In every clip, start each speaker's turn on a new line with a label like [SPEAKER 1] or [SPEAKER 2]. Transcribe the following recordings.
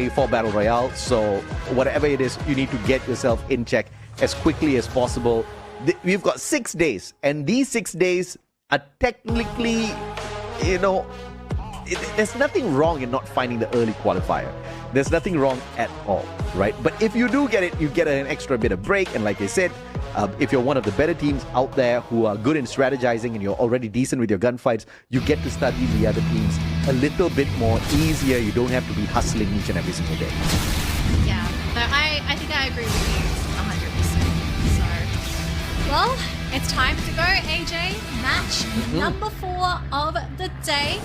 [SPEAKER 1] for Battle Royale, so whatever it is, you need to get yourself in check as quickly as possible. We've got 6 days, and these 6 days are technically, there's nothing wrong in not finding the early qualifier. There's nothing wrong at all, right? But if you do get it, you get an extra bit of break. And like I said, if you're one of the better teams out there who are good in strategizing and you're already decent with your gunfights, you get to study the other teams a little bit more easier. You don't have to be hustling each and every single day.
[SPEAKER 2] Yeah, so I think I agree with you 100%. So, well, it's time to go, AJ. Match number 4 of the day.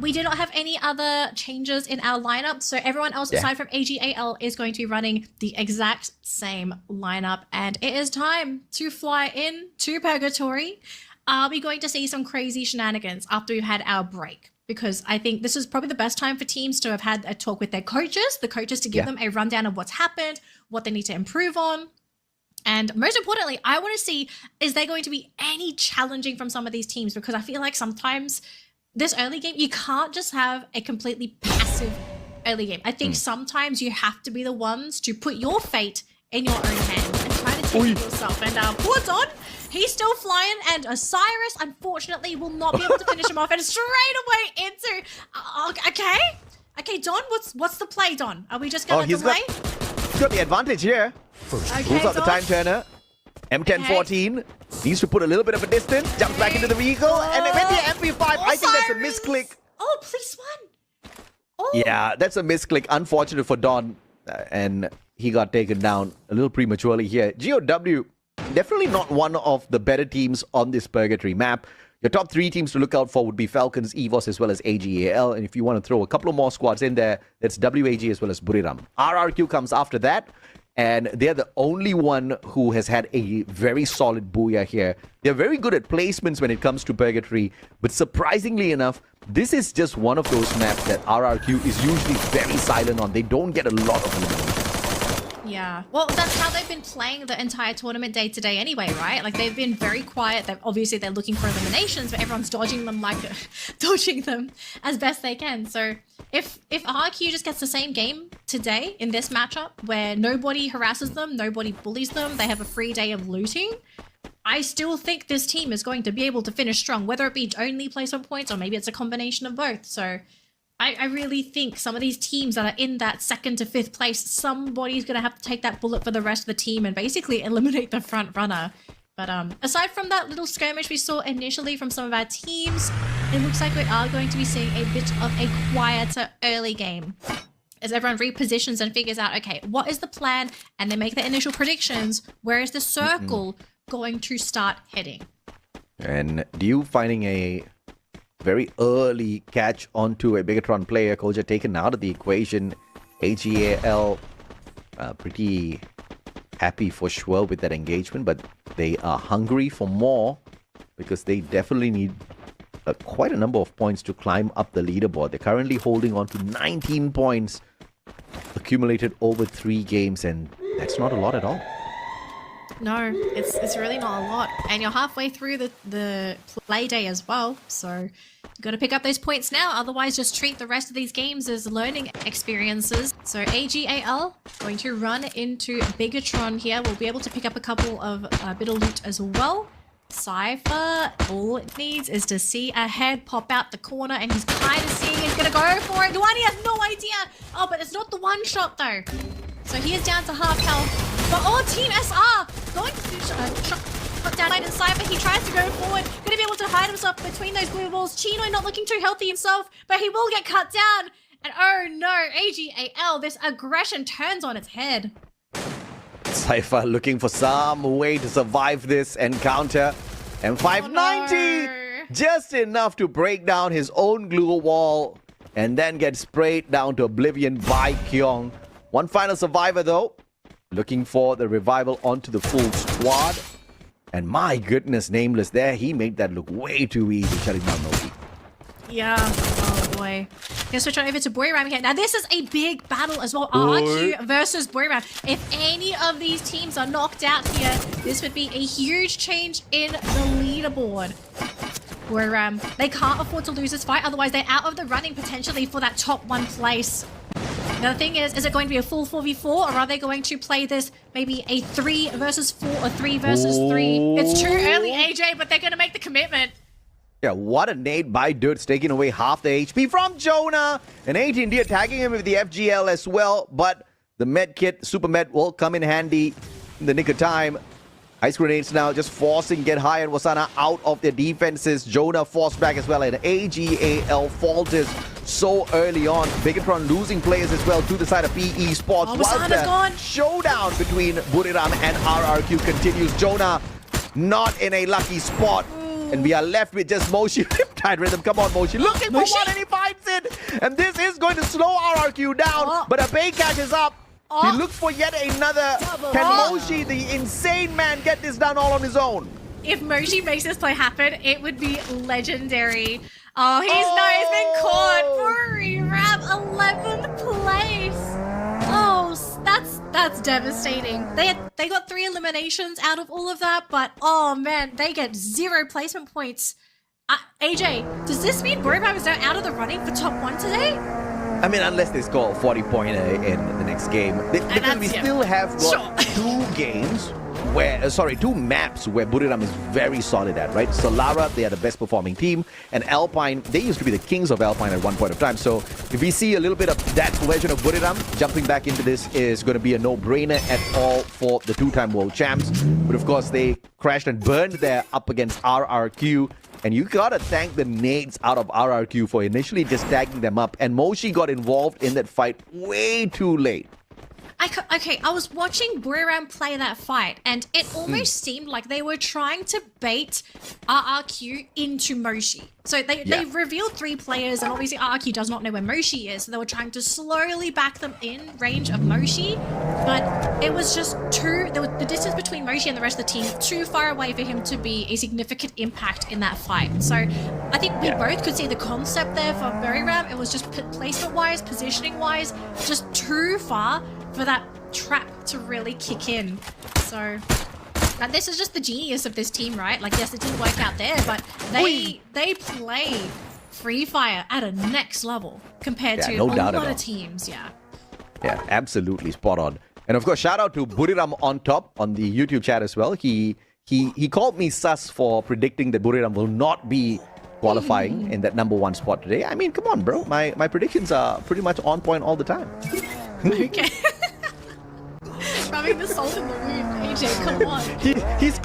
[SPEAKER 2] We do not have any other changes in our lineup, so everyone else aside from AGAL is going to be running the exact same lineup, and it is time to fly in to Purgatory. Are we going to see some crazy shenanigans after we've had our break? Because I think this is probably the best time for teams to have had a talk with their coaches, the coaches to give them a rundown of what's happened, what they need to improve on. And most importantly, I want to see, is there going to be any challenging from some of these teams? Because I feel like sometimes this early game, you can't just have a completely passive early game. I think sometimes you have to be the ones to put your fate in your own hands and try to take it yourself. And poor Don, he's still flying, and Osiris, unfortunately, will not be able to finish him off. And straight away into... Okay, Don, what's the play, Don? Are we just going to delay?
[SPEAKER 1] He's got the advantage here. Moves out the time turner. M1014 needs to put a little bit of a distance, jumps back into the vehicle, and then with the MP5, I think that's a misclick.
[SPEAKER 2] Oh, please one. Oh.
[SPEAKER 1] Yeah, that's a misclick. Unfortunate for Don, and he got taken down a little prematurely here. GOW, definitely not one of the better teams on this Purgatory map. Your top 3 teams to look out for would be Falcons, EVOS, as well as AGAL. And if you want to throw a couple of more squads in there, that's WAG as well as Buriram. RRQ comes after that. And they're the only one who has had a very solid booyah here. They're very good at placements when it comes to Purgatory. But surprisingly enough, this is just one of those maps that RRQ is usually very silent on. They don't get a lot of eliminations.
[SPEAKER 2] Yeah, well, that's how they've been playing the entire tournament day to day anyway, right? Like, they've been very quiet. Obviously, they're looking for eliminations, but everyone's dodging them dodging them as best they can. So if RRQ just gets the same game today in this matchup where nobody harasses them, nobody bullies them, they have a free day of looting, I still think this team is going to be able to finish strong, whether it be only placement points or maybe it's a combination of both. So I really think some of these teams that are in that 2nd to 5th place, somebody's going to have to take that bullet for the rest of the team and basically eliminate the front runner. But aside from that little skirmish we saw initially from some of our teams, it looks like we are going to be seeing a bit of a quieter early game as everyone repositions and figures out, okay, what is the plan? And they make their initial predictions. Where is the circle going to start heading? And
[SPEAKER 1] do you finding a very early catch onto a Bigatron player, Koja taken out of the equation? AGAL pretty happy for sure with that engagement, but they are hungry for more because they definitely need quite a number of points to climb up the leaderboard. They're currently holding on to 19 points accumulated over 3 games, and that's not a lot at all.
[SPEAKER 2] No, it's really not a lot. And you're halfway through the play day as well, so you've got to pick up those points now. Otherwise, just treat the rest of these games as learning experiences. So AGAL going to run into Bigatron here. We'll be able to pick up a couple of bit of loot as well. Cypher, all it needs is to see a head pop out the corner, and he's kind of seeing he's going to go for it. Duani has no idea. Oh, but it's not the one shot though. So he is down to half health. But Team SR going to shot down and Cypher. He tries to go forward. Going to be able to hide himself between those blue walls. Chino not looking too healthy himself, but he will get cut down. And oh no, AGAL, this aggression turns on its head.
[SPEAKER 1] Cypher looking for some way to survive this encounter. And 590, just enough to break down his own glue wall and then get sprayed down to oblivion by Kyong. One final survivor though, looking for the revival onto the full squad. And my goodness, Nameless there, he made that look way too easy, shutting down Noki.
[SPEAKER 2] Yeah, oh boy. Gonna switch on over to Buriram here. Now this is a big battle as well. RQ versus Buriram. If any of these teams are knocked out here, this would be a huge change in the leaderboard. Buriram, they can't afford to lose this fight, otherwise they're out of the running potentially for that top 1 place. Now the thing is it going to be a full 4v4 or are they going to play this maybe a 3 versus 4 or 3 versus 3? It's too early, AJ, but they're going to make the commitment.
[SPEAKER 1] Yeah, what a nade by Dirt's taking away half the HP from Jonah. And 18 India tagging him with the FGL as well. But the med kit, super med, will come in handy in the nick of time. Ice grenades now just forcing Get High and Wasana out of their defenses. Jonah forced back as well. And AGAL falters so early on. Bigatron losing players as well to the side of PE Sports.
[SPEAKER 2] Wasana's gone.
[SPEAKER 1] Showdown between Buriram and RRQ continues. Jonah not in a lucky spot. And we are left with just Moshi. Riptide Rhythm, come on Moshi. Looking for one and he finds it. And this is going to slow RRQ down. But a Bay catches up. He looks for yet another. Can Moshi, the insane man, get this done all on his own?
[SPEAKER 2] If Moshi makes this play happen, it would be legendary. Oh, he's been caught. Buriram, 11th place. Oh, that's devastating. They got 3 eliminations out of all of that, but oh man, they get 0 placement points. AJ, does this mean Buriram is now out of the running for top 1 today?
[SPEAKER 1] I mean, unless they score a 40-pointer in the next game. Because we still have got 2 games where, 2 maps where Buriram is very solid at, right? Solara, they are the best performing team. And Alpine, they used to be the kings of Alpine at one point of time. So if we see a little bit of that version of Buriram, jumping back into this is going to be a no-brainer at all for the 2-time world champs. But of course, they crashed and burned there up against RRQ. And you gotta thank the nades out of RRQ for initially just tagging them up. And Moshi got involved in that fight way too late.
[SPEAKER 2] I was watching Buriram play that fight, and it almost seemed like they were trying to bait RRQ into Moshi. So they revealed 3 players, and obviously RRQ does not know where Moshi is, so they were trying to slowly back them in range of Moshi, but it was just the distance between Moshi and the rest of the team too far away for him to be a significant impact in that fight. So I think we both could see the concept there for Buriram. It was just placement-wise, positioning-wise, just too far for that trap to really kick in. So this is just the genius of this team, right? Like, yes, it didn't work out there, but they play Free Fire at a next level compared to a lot of teams. Yeah,
[SPEAKER 1] absolutely spot on. And of course, shout out to Buriram on top on the YouTube chat as well. He called me sus for predicting that Buriram will not be qualifying in that #1 spot today. I mean, come on, bro. My predictions are pretty much on point all the time.
[SPEAKER 2] Okay. Rubbing the salt in the wound, AJ, come on.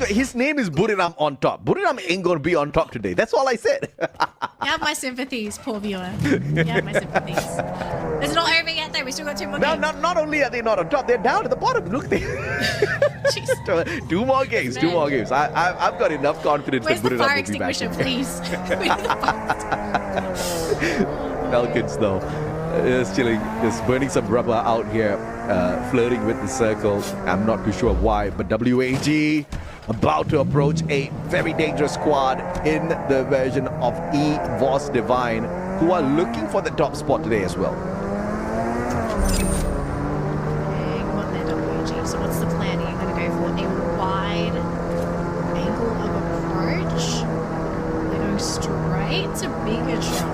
[SPEAKER 1] His name is Buriram on top. Buriram ain't gonna be on top today. That's all I said.
[SPEAKER 2] You have my sympathies, poor viewer. You have my sympathies. It's not over yet though, we still got 2 more games.
[SPEAKER 1] Not only are they not on top, they're down at the bottom. Look there. 2 more games, 2 more games. I've got enough confidence that Buriram will be back.
[SPEAKER 2] Where's the fire extinguisher, please?
[SPEAKER 1] Falcons though. Just chilling, just burning some rubber out here, flirting with the circle. I'm not too sure why, but WAG about to approach a very dangerous squad in the version of EVOS Divine, who are looking for the top spot today as well.
[SPEAKER 2] Hang on there, WAG. So what's the plan? Are you going to go for a wide angle of approach? They're going straight to Bigatron.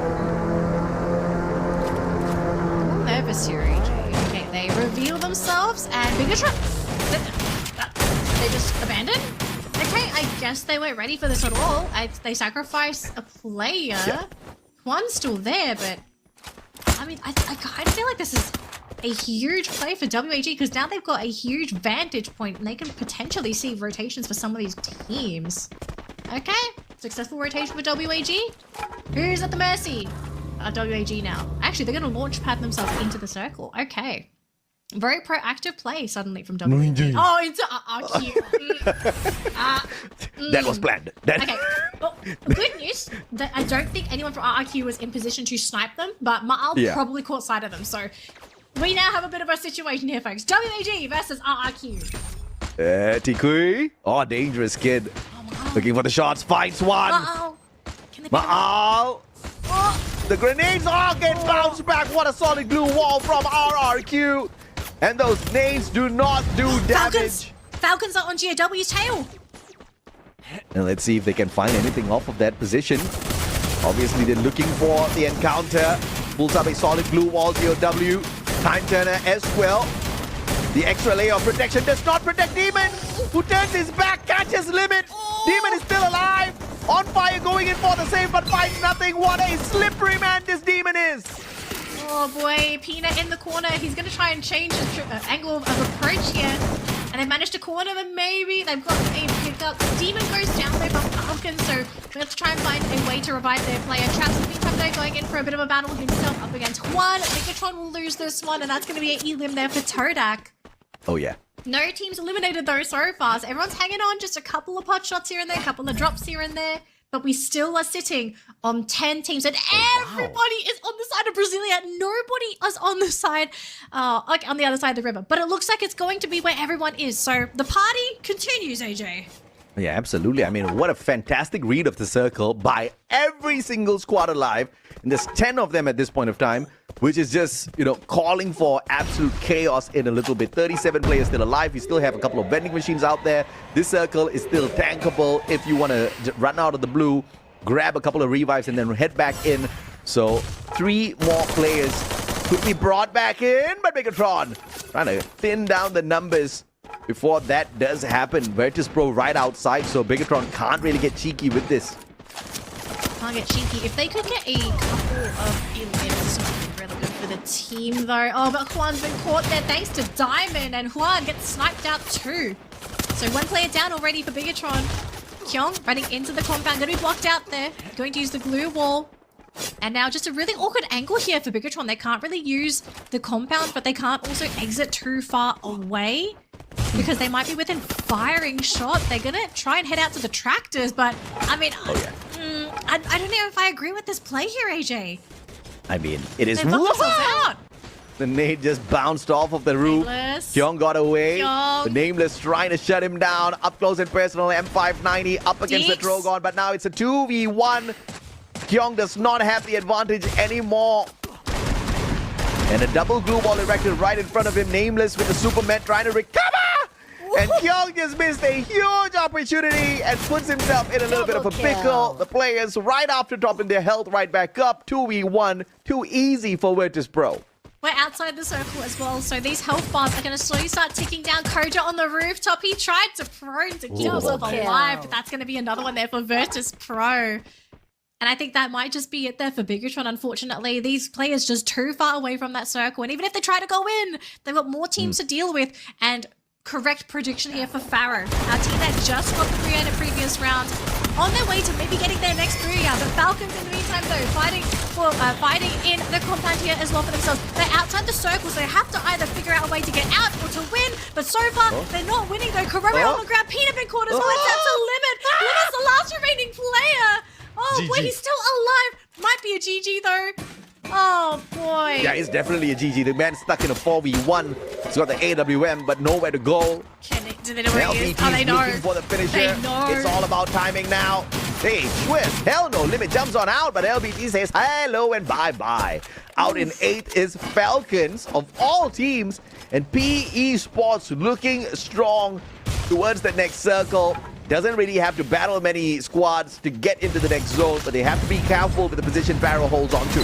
[SPEAKER 2] Nervous here, AJ. Okay, they reveal themselves and Bigatron. They just abandoned? Okay, I guess they weren't ready for this at all. They sacrificed a player. Yeah. One's still there, but I mean, I kind of feel like this is a huge play for WAG because now they've got a huge vantage point and they can potentially see rotations for some of these teams. Okay, successful rotation for WAG. Who's at the mercy? WAG now. Actually, they're going to launch pad themselves into the circle. Okay. Very proactive play suddenly from WAG. Oh, into RRQ.
[SPEAKER 1] That was planned.
[SPEAKER 2] Okay. Well, good news that I don't think anyone from RRQ was in position to snipe them, but Ma'al probably caught sight of them. So we now have a bit of a situation here, folks. WAG versus RRQ.
[SPEAKER 1] Tikui. Oh, dangerous kid. Looking for the shots. Finds one.
[SPEAKER 2] Ma'al.
[SPEAKER 1] Ma'al. The grenades all get bounced back. What a solid glue wall from RRQ. And those nades do not do damage.
[SPEAKER 2] Falcons are on GOW's tail.
[SPEAKER 1] And let's see if they can find anything off of that position. Obviously, they're looking for the encounter. Pulls up a solid glue wall, GOW. Time Turner as well. The extra layer of protection does not protect Demon, who turns his back, catches Limit. Demon is still alive. On fire, going in for the save, but finds nothing. What a slippery man this Demon is.
[SPEAKER 2] Oh boy, Peanut in the corner. He's going to try and change his angle of approach here. And they managed to corner them, maybe. They've got a pickup. Demon goes down there by Falcon, so we have to try and find a way to revive their player. Traps in the meantime, though, going in for a bit of a battle himself up against Juan. Megatron will lose this one, and that's going to be an elim there for Todak.
[SPEAKER 1] Oh, yeah.
[SPEAKER 2] No teams eliminated though so far, so everyone's hanging on, just a couple of pot shots here and there, a couple of drops here and there, but we still are sitting on 10 teams, and everybody is on the side of Brasilia. Nobody is on the side, like on the other side of the river, but it looks like it's going to be where everyone is, so the party continues, AJ.
[SPEAKER 1] Yeah, absolutely. I mean, what a fantastic read of the circle by every single squad alive. And there's 10 of them at this point of time, which is just, calling for absolute chaos in a little bit. 37 players still alive. You still have a couple of vending machines out there. This circle is still tankable if you want to run out of the blue, grab a couple of revives, and then head back in. So 3 more players could be brought back in, but Megatron trying to thin down the numbers before that does happen. Virtus Pro right outside, so Bigatron can't really get cheeky with this.
[SPEAKER 2] Can't get cheeky. If they could get a couple of elims, it would be really good for the team, though. Oh, but Juan's been caught there thanks to Diamond, and Juan gets sniped out too. So 1 player down already for Bigatron. Kyung running into the compound, going to be blocked out there. Going to use the glue wall. And now just a really awkward angle here for Bigatron. They can't really use the compound, but they can't also exit too far away, because they might be within firing shot. They're going to try and head out to the tractors, but I mean, I don't know if I agree with this play here, AJ.
[SPEAKER 1] I mean, it is
[SPEAKER 2] out.
[SPEAKER 1] The nade just bounced off of the roof. Kyung got away.
[SPEAKER 2] Kyung.
[SPEAKER 1] The Nameless trying to shut him down. Up close and personal, M590 up against the Drogon, but now it's a 2v1. Kyung does not have the advantage anymore. And a double glue wall erected right in front of him. Nameless with the Superman trying to recover. And Kyung just missed a huge opportunity and puts himself in a little bit of a pickle. The players right after dropping their health right back up. 2v1. Too easy for Virtus Pro.
[SPEAKER 2] We're outside the circle as well, so these health bars are going to slowly start ticking down. Koja on the rooftop. He tried to prone to keep himself alive, but that's going to be another one there for Virtus Pro. And I think that might just be it there for Bigatron, unfortunately. These players just too far away from that circle. And even if they try to go in, they've got more teams to deal with. And correct prediction here for Pharaoh. Our team that just got the Booyah in a previous round, on their way to maybe getting their next Booyah. The Falcons in the meantime, though, fighting in the compound here as well for themselves. They're outside the circle, so they have to either figure out a way to get out or to win. But so far, they're not winning, though. Correo on the ground, Peanut been caught as well. It's up to Limit. Limit's the last remaining player. Oh, boy, he's still alive. Might be a GG, though. Oh, boy.
[SPEAKER 1] Yeah, it's definitely a GG. The man's stuck in a 4v1. He's got the AWM, but nowhere to go.
[SPEAKER 2] Do they know where he is? Oh, they know.
[SPEAKER 1] Looking for the finisher.
[SPEAKER 2] They know.
[SPEAKER 1] It's all about timing now. Hey, twist. Hell no. Limit jumps on out, but LBT says hello and bye-bye. Out in 8th is Falcons of all teams. And PE Esports looking strong towards the next circle. Doesn't really have to battle many squads to get into the next zone, but they have to be careful with the position Pharaoh holds on to.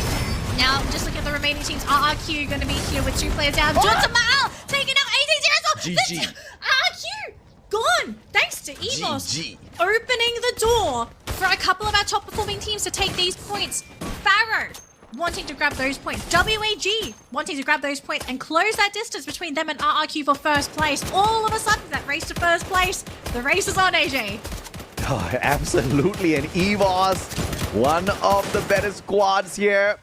[SPEAKER 2] Now, just look at the remaining teams. RRQ going to be here with 2 players down. Johnson Ma'al taking out 18-0.
[SPEAKER 1] GG.
[SPEAKER 2] RRQ gone. Thanks to Evos.
[SPEAKER 1] GG.
[SPEAKER 2] Opening the door for a couple of our top performing teams to take these points. Pharaoh wanting to grab those points. WAG wanting to grab those points and close that distance between them and RRQ for first place. All of a sudden, that race to first place, the race is on, AJ.
[SPEAKER 1] Oh, absolutely. And Evos, one of the better squads here.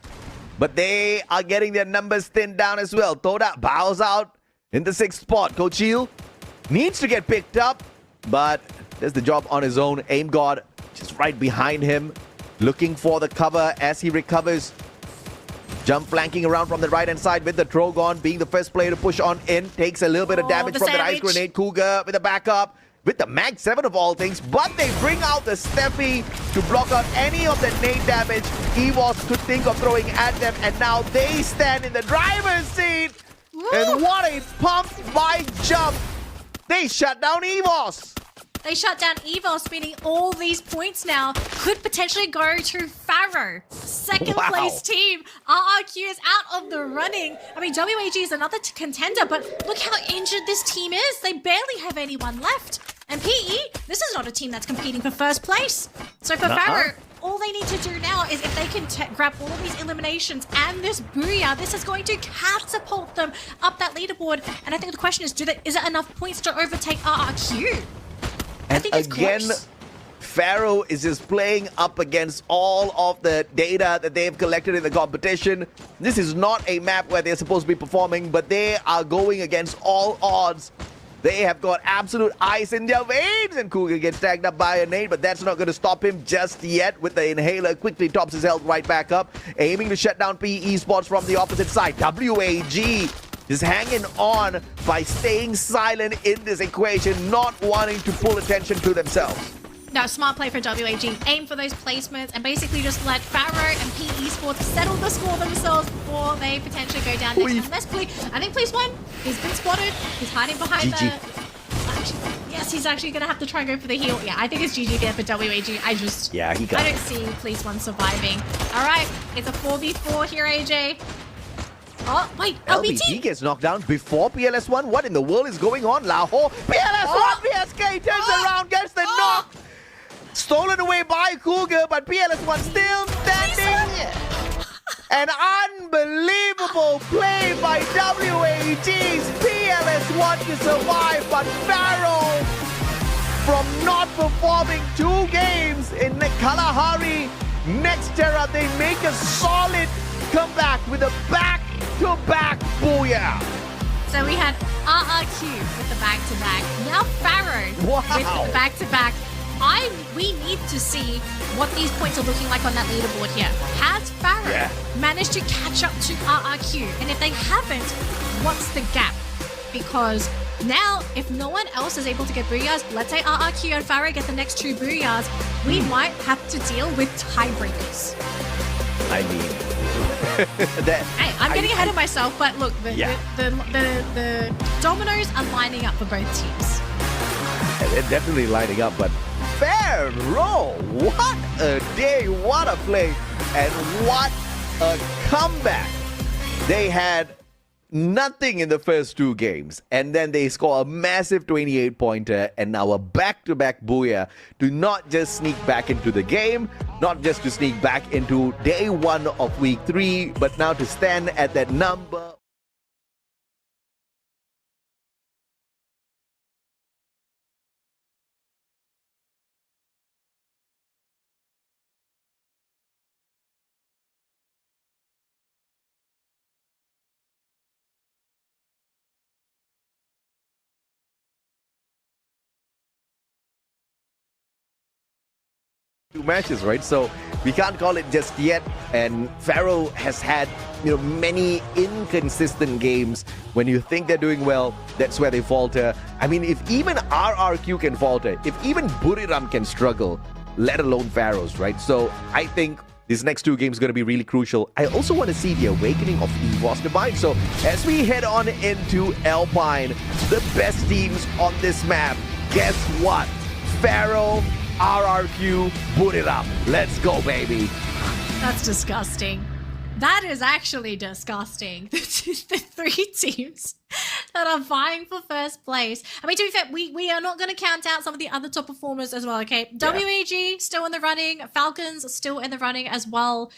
[SPEAKER 1] But they are getting their numbers thinned down as well. Toda bows out in the 6th spot. Coach Hill needs to get picked up, but does the job on his own. Aim God just right behind him, looking for the cover as he recovers. Jump flanking around from the right-hand side with the Drogon being the first player to push on in. Takes a little bit of damage from the ice grenade. Cougar with a backup. With the Mag 7 of all things, but they bring out the Steffi to block out any of the nade damage Evos could think of throwing at them, and now they stand in the driver's seat. And what a pump by jump. They shut down Evos.
[SPEAKER 2] They shut down Evos, meaning all these points now could potentially go to Pharaoh. Second place team. RRQ is out of the running. I mean, WAG is another contender, but look how injured this team is. They barely have anyone left. And PE, this is not a team that's competing for first place. So for Pharaoh, all they need to do now is if they can grab all of these eliminations and this Booyah, this is going to catapult them up that leaderboard. And I think the question is, is it enough points to overtake RRQ?
[SPEAKER 1] And again, close. Pharaoh is just playing up against all of the data that they've collected in the competition. This is not a map where they're supposed to be performing, but they are going against all odds. They have got absolute ice in their veins, and Cougar gets tagged up by a nade, but that's not going to stop him just yet with the inhaler. Quickly tops his health right back up, aiming to shut down PE Esports from the opposite side. WAG is hanging on by staying silent in this equation, not wanting to pull attention to themselves.
[SPEAKER 2] No, smart play for WAG. Aim for those placements and basically just let Pharaoh and PE Esports settle the score themselves before they potentially go down next. Unless I think Police won. He's been spotted. He's hiding behind yes, he's actually going to have to try and go for the heal. Yeah, I think it's GG there for WAG. I don't see Police 1 surviving. All right, it's a 4v4 here, AJ. Oh, wait,
[SPEAKER 1] LBT gets knocked down before PLS1. What in the world is going on, Lahore? PLS1, PSK turns around, gets the knock. Stolen away by Cougar, but PLS1 still standing. An unbelievable play by WAG's PLS1 to survive, but Pharaoh, from not performing 2 games in the Kalahari, next Terra, they make a solid comeback with a back-to-back booyah.
[SPEAKER 2] So we had RRQ with the back-to-back. Now Pharaoh with the back-to-back. We need to see what these points are looking like on that leaderboard here. Has Pharaoh managed to catch up to RRQ? And if they haven't, what's the gap? Because now, if no one else is able to get Booyahs, let's say RRQ and Pharaoh get the next 2 Booyahs, we might have to deal with tiebreakers.
[SPEAKER 1] I mean,
[SPEAKER 2] hey, I'm getting ahead of myself, but look, the dominoes are lining up for both teams.
[SPEAKER 1] Yeah, they're definitely lining up, but Pharaoh, what a day, what a play, and what a comeback. They had nothing in the first 2 games, and then they score a massive 28-pointer, and now a back-to-back booyah to not just sneak back into the game, not just to sneak back into day 1 of week 3, but now to stand at that number. Matches, right? So we can't call it just yet. And Pharaoh has had, many inconsistent games. When you think they're doing well, that's where they falter. I mean, if even RRQ can falter, if even Buriram can struggle, let alone Pharaohs, right? So I think these next 2 games are going to be really crucial. I also want to see the awakening of Evos Divine. So as we head on into Alpine, the best teams on this map, guess what? Pharaoh, RRQ, boot it up. Let's go, baby.
[SPEAKER 2] That's disgusting. That is actually disgusting. The 3 teams that are vying for first place. I mean, to be fair, we are not going to count out some of the other top performers as well, okay? Yeah. WAG still in the running. Falcons still in the running as well.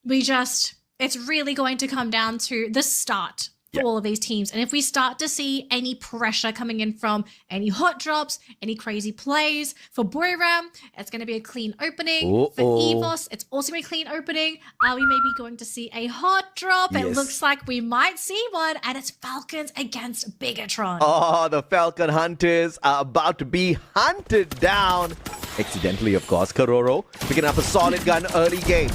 [SPEAKER 2] It's really going to come down to the start for all of these teams. And if we start to see any pressure coming in from any hot drops, any crazy plays, for Buriram, it's going to be a clean opening. For Evos, it's also a clean opening. Are we maybe going to see a hot drop? Yes. It looks like we might see one, and it's Falcons against Bigatron.
[SPEAKER 1] Oh, the Falcon Hunters are about to be hunted down. Accidentally, of course. Karoro picking up a solid gun early game.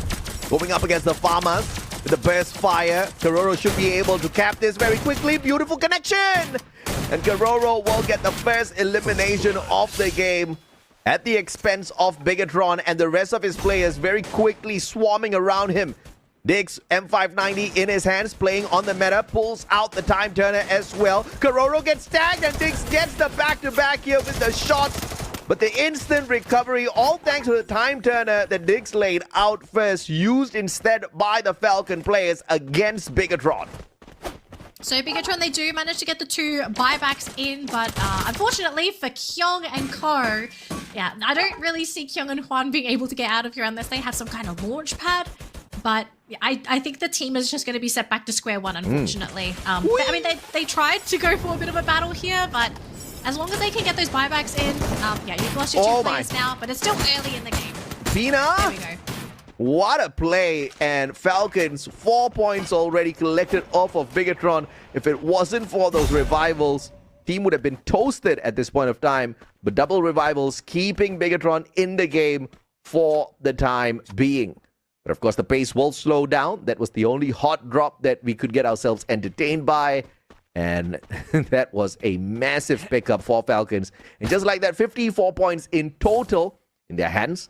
[SPEAKER 1] Going up against the Farmers. With the burst fire, Karoro should be able to cap this very quickly. Beautiful connection! And Karoro will get the first elimination of the game at the expense of Bigatron and the rest of his players very quickly swarming around him. Diggs, M590 in his hands, playing on the meta, pulls out the time turner as well. Karoro gets tagged and Diggs gets the back-to-back here with the shots. But the instant recovery, all thanks to the time turner that Diggs laid out first, used instead by the Falcon players against Bigatron.
[SPEAKER 2] So Bigatron, they do manage to get the 2 buybacks in, but unfortunately for Kyung and Co, yeah, I don't really see Kyung and Hwan being able to get out of here unless they have some kind of launch pad. But I think the team is just going to be set back to square one, unfortunately. I mean, they tried to go for a bit of a battle here, but as long as they can get those buybacks in, yeah, you've lost your 2 players now, but it's still early in the game.
[SPEAKER 1] Pina!
[SPEAKER 2] There we go.
[SPEAKER 1] What a play, and Falcons 4 points already collected off of Bigatron. If it wasn't for those revivals, team would have been toasted at this point of time, but double revivals keeping Bigatron in the game for the time being. But of course the pace will slow down. That was the only hot drop that we could get ourselves entertained by, and that was a massive pickup for Falcons. And just like that, 54 points in total in their hands.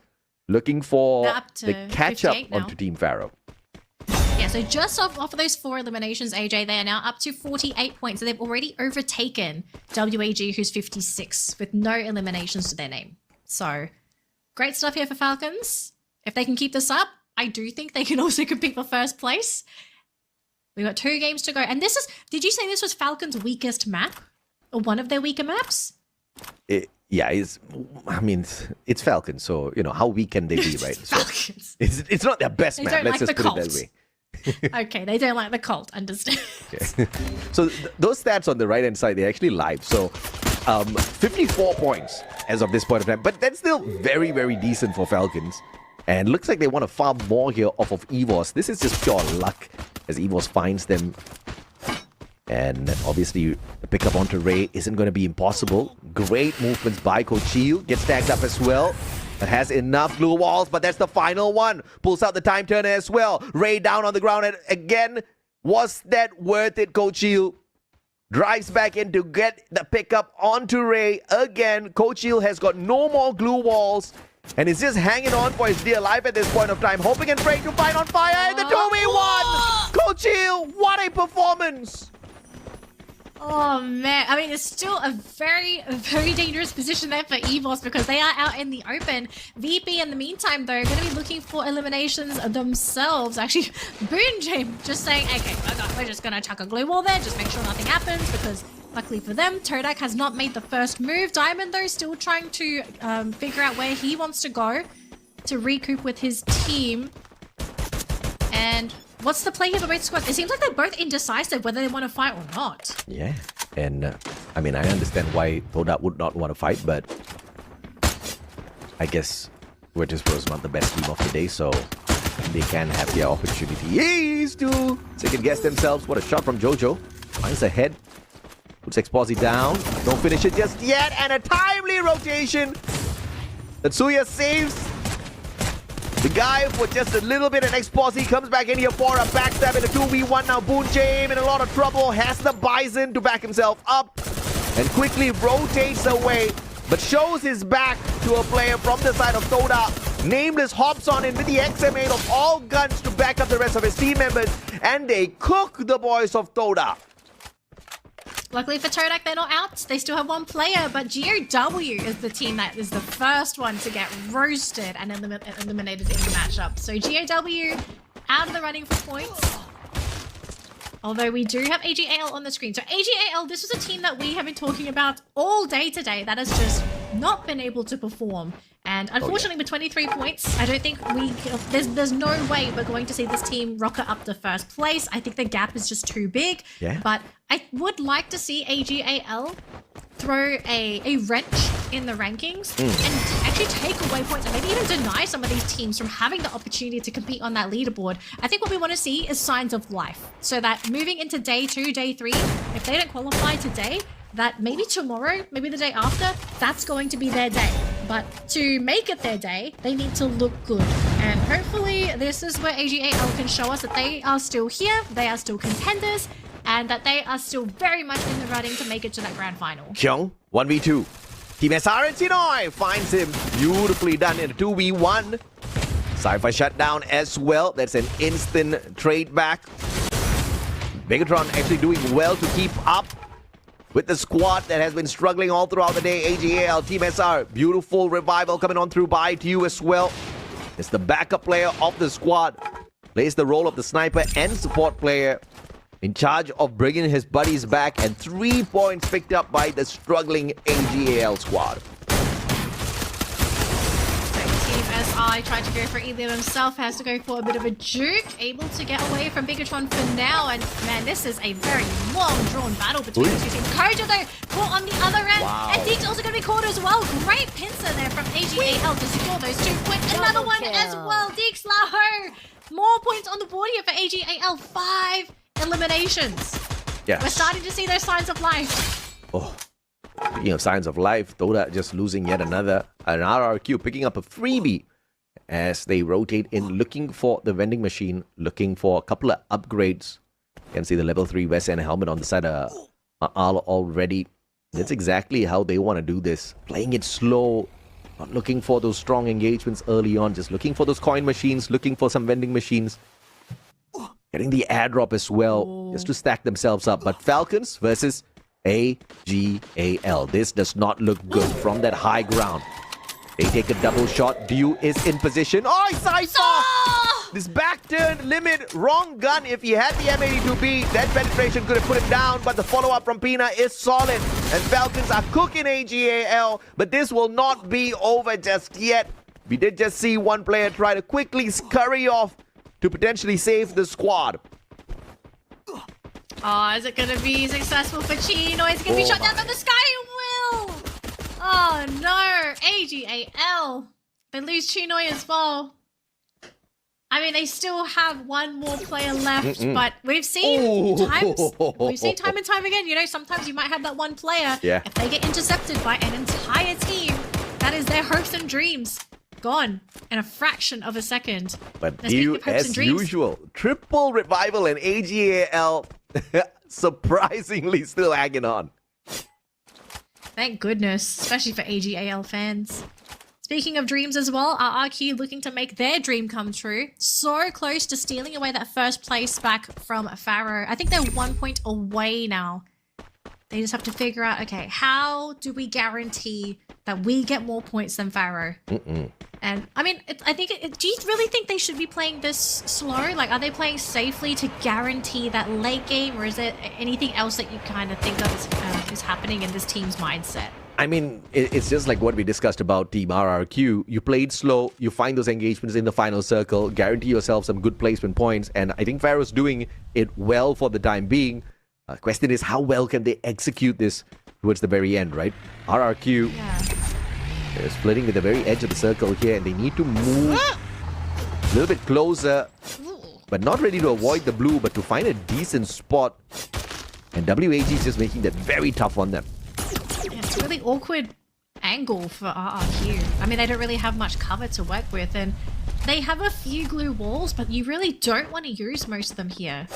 [SPEAKER 1] Looking for the catch-up onto Team Pharaoh.
[SPEAKER 2] Yeah, so just off of those 4 eliminations, AJ, they are now up to 48 points. So they've already overtaken WAG, who's 56, with no eliminations to their name. So, great stuff here for Falcons. If they can keep this up, I do think they can also compete for first place. We've got 2 games to go. And this is, did you say this was Falcons' weakest map? Or one of their weaker maps?
[SPEAKER 1] Yeah, it's Falcons, so, you know, how weak can they be, right?
[SPEAKER 2] Falcons.
[SPEAKER 1] So it's not their best map, let's just put it that way.
[SPEAKER 2] Okay, they don't like the cult, understand.
[SPEAKER 1] Okay. So those stats on the right-hand side, they're actually live. So 54 points as of this point of time, but that's still very, very decent for Falcons. And looks like they want to farm more here off of EVOS. This is just pure luck as EVOS finds them. And obviously, the pickup onto Ray isn't going to be impossible. Great movements by Kochil. Gets tagged up as well. It has enough glue walls, but that's the final one. Pulls out the time turner as well. Ray down on the ground and again. Was that worth it, Kochil? Drives back in to get the pickup onto Ray again. Kochil has got no more glue walls. And is just hanging on for his dear life at this point of time. Hoping and praying to find on fire. And the 2v1! Kochil, what a performance!
[SPEAKER 2] Oh man, I mean, it's still a very, very dangerous position there for EVOS because they are out in the open. VP in the meantime, though, are going to be looking for eliminations themselves. Actually, Boon James just saying, okay, we're just going to chuck a glue wall there, just make sure nothing happens because luckily for them, Todak has not made the first move. Diamond, though, still trying to figure out where he wants to go to recoup with his team. And what's the play here for both squads? It seems like they're both indecisive whether they want to fight or not.
[SPEAKER 1] Yeah, and I mean, I understand why Todak would not want to fight, but I guess Virtus.pro is not the best team of the day, so they can have their opportunities to second guess themselves. What a shot from Jojo. Finds ahead. Puts Exposy down. Don't finish it just yet, and a timely rotation. Tatsuya saves the guy for just a little bit, and Exposy comes back in here for a backstab in a 2v1. Now Boon James in a lot of trouble, has the Bison to back himself up, and quickly rotates away, but shows his back to a player from the side of Toda. Nameless hops on in with the XM8 of all guns to back up the rest of his team members, and they cook the boys of Toda.
[SPEAKER 2] Luckily for Todak, they're not out. They still have 1 player, but GOW is the team that is the first one to get roasted and eliminated in the matchup. So GOW out of the running for points. Although we do have AGAL on the screen. So AGAL, this was a team that we have been talking about all day today that has just not been able to perform. And unfortunately, with 23 points, I don't think there's no way we're going to see this team rocket up to first place. I think the gap is just too big.
[SPEAKER 1] Yeah.
[SPEAKER 2] But I would like to see AGAL throw a wrench in the rankings and actually take away points and maybe even deny some of these teams from having the opportunity to compete on that leaderboard. I think what we want to see is signs of life, so that moving into day 2, day 3, if they don't qualify today, that maybe tomorrow, maybe the day after, that's going to be their day. But to make it their day, they need to look good. And hopefully this is where AGAL can show us that they are still here, they are still contenders, and that they are still very much in the running to make it to that grand final.
[SPEAKER 1] Kyung, 1v2. Team SR and Sinoi finds him. Beautifully done in a 2v1. Sci-Fi shut down as well. That's an instant trade back. Megatron actually doing well to keep up. with the squad that has been struggling all throughout the day. AGAL, Team SR, beautiful revival coming on through by to you as well. It's the backup player of the squad. Plays the role of the sniper and support player. In charge of bringing his buddies back, and 3 points picked up by the struggling AGAL squad.
[SPEAKER 2] Team SI tried to go for Elian himself, has to go for a bit of a juke, able to get away from Bigatron for now, and man, this is a very long-drawn battle between the two teams. Kojo though, caught on the other end, and Deek's also going to be caught as well. Great pincer there from AGAL to score those 2 points. Another one as well, Deek's Laho. More points on the board here for AGAL, 5 eliminations.
[SPEAKER 1] Yes.
[SPEAKER 2] We're starting to see those signs of life.
[SPEAKER 1] Oh, speaking of signs of life, Toda just losing yet another. An RRQ picking up a freebie as they rotate in, looking for the vending machine, looking for a couple of upgrades. You can see the level 3 vest and helmet on the side of Al already. That's exactly how they want to do this. Playing it slow, not looking for those strong engagements early on, just looking for those coin machines, looking for some vending machines. Getting the airdrop as well, just to stack themselves up. But Falcons versus AGAL. This does not look good from that high ground. They take a double shot. Dew is in position. Oh, Cypher! This back turn limit, wrong gun. If he had the M82B, that penetration could have put him down. But the follow-up from Pina is solid. And Falcons are cooking AGAL. But this will not be over just yet. We did just see one player try to quickly scurry off to potentially save the squad.
[SPEAKER 2] Oh, is it going to be successful for Chino? Is it going to be shot down from the sky? It will! Oh no, AGAL. They lose Chinoy as well. I mean, they still have one more player left, but we've seen time and time again, you know, sometimes you might have that one player.
[SPEAKER 1] Yeah.
[SPEAKER 2] If they get intercepted by an entire team, that is their hopes and dreams gone in a fraction of a second.
[SPEAKER 1] But Dew, as usual, triple revival and AGAL surprisingly still hanging on.
[SPEAKER 2] Thank goodness, especially for AGAL fans. Speaking of dreams as well, RRQ looking to make their dream come true. So close to stealing away that first place back from Pharaoh. I think they're 1 point away now. They just have to figure out, okay, how do we guarantee that we get more points than Pharaoh? And I mean, do you really think they should be playing this slow? Like, are they playing safely to guarantee that late game, or is there anything else that you kind of think of is happening in this team's mindset?
[SPEAKER 1] I mean, it's just like what we discussed about Team RRQ. You played slow, you find those engagements in the final circle, guarantee yourself some good placement points, and I think Pharaoh's doing it well for the time being. Question is, how well can they execute this towards the very end, right? RRQ they're splitting at the very edge of the circle here, and they need to move a little bit closer, but not ready to avoid the blue, but to find a decent spot. And WAG is just making that very tough on them.
[SPEAKER 2] It's a really awkward angle for RRQ. I mean, they don't really have much cover to work with, and they have a few glue walls, but you really don't want to use most of them here.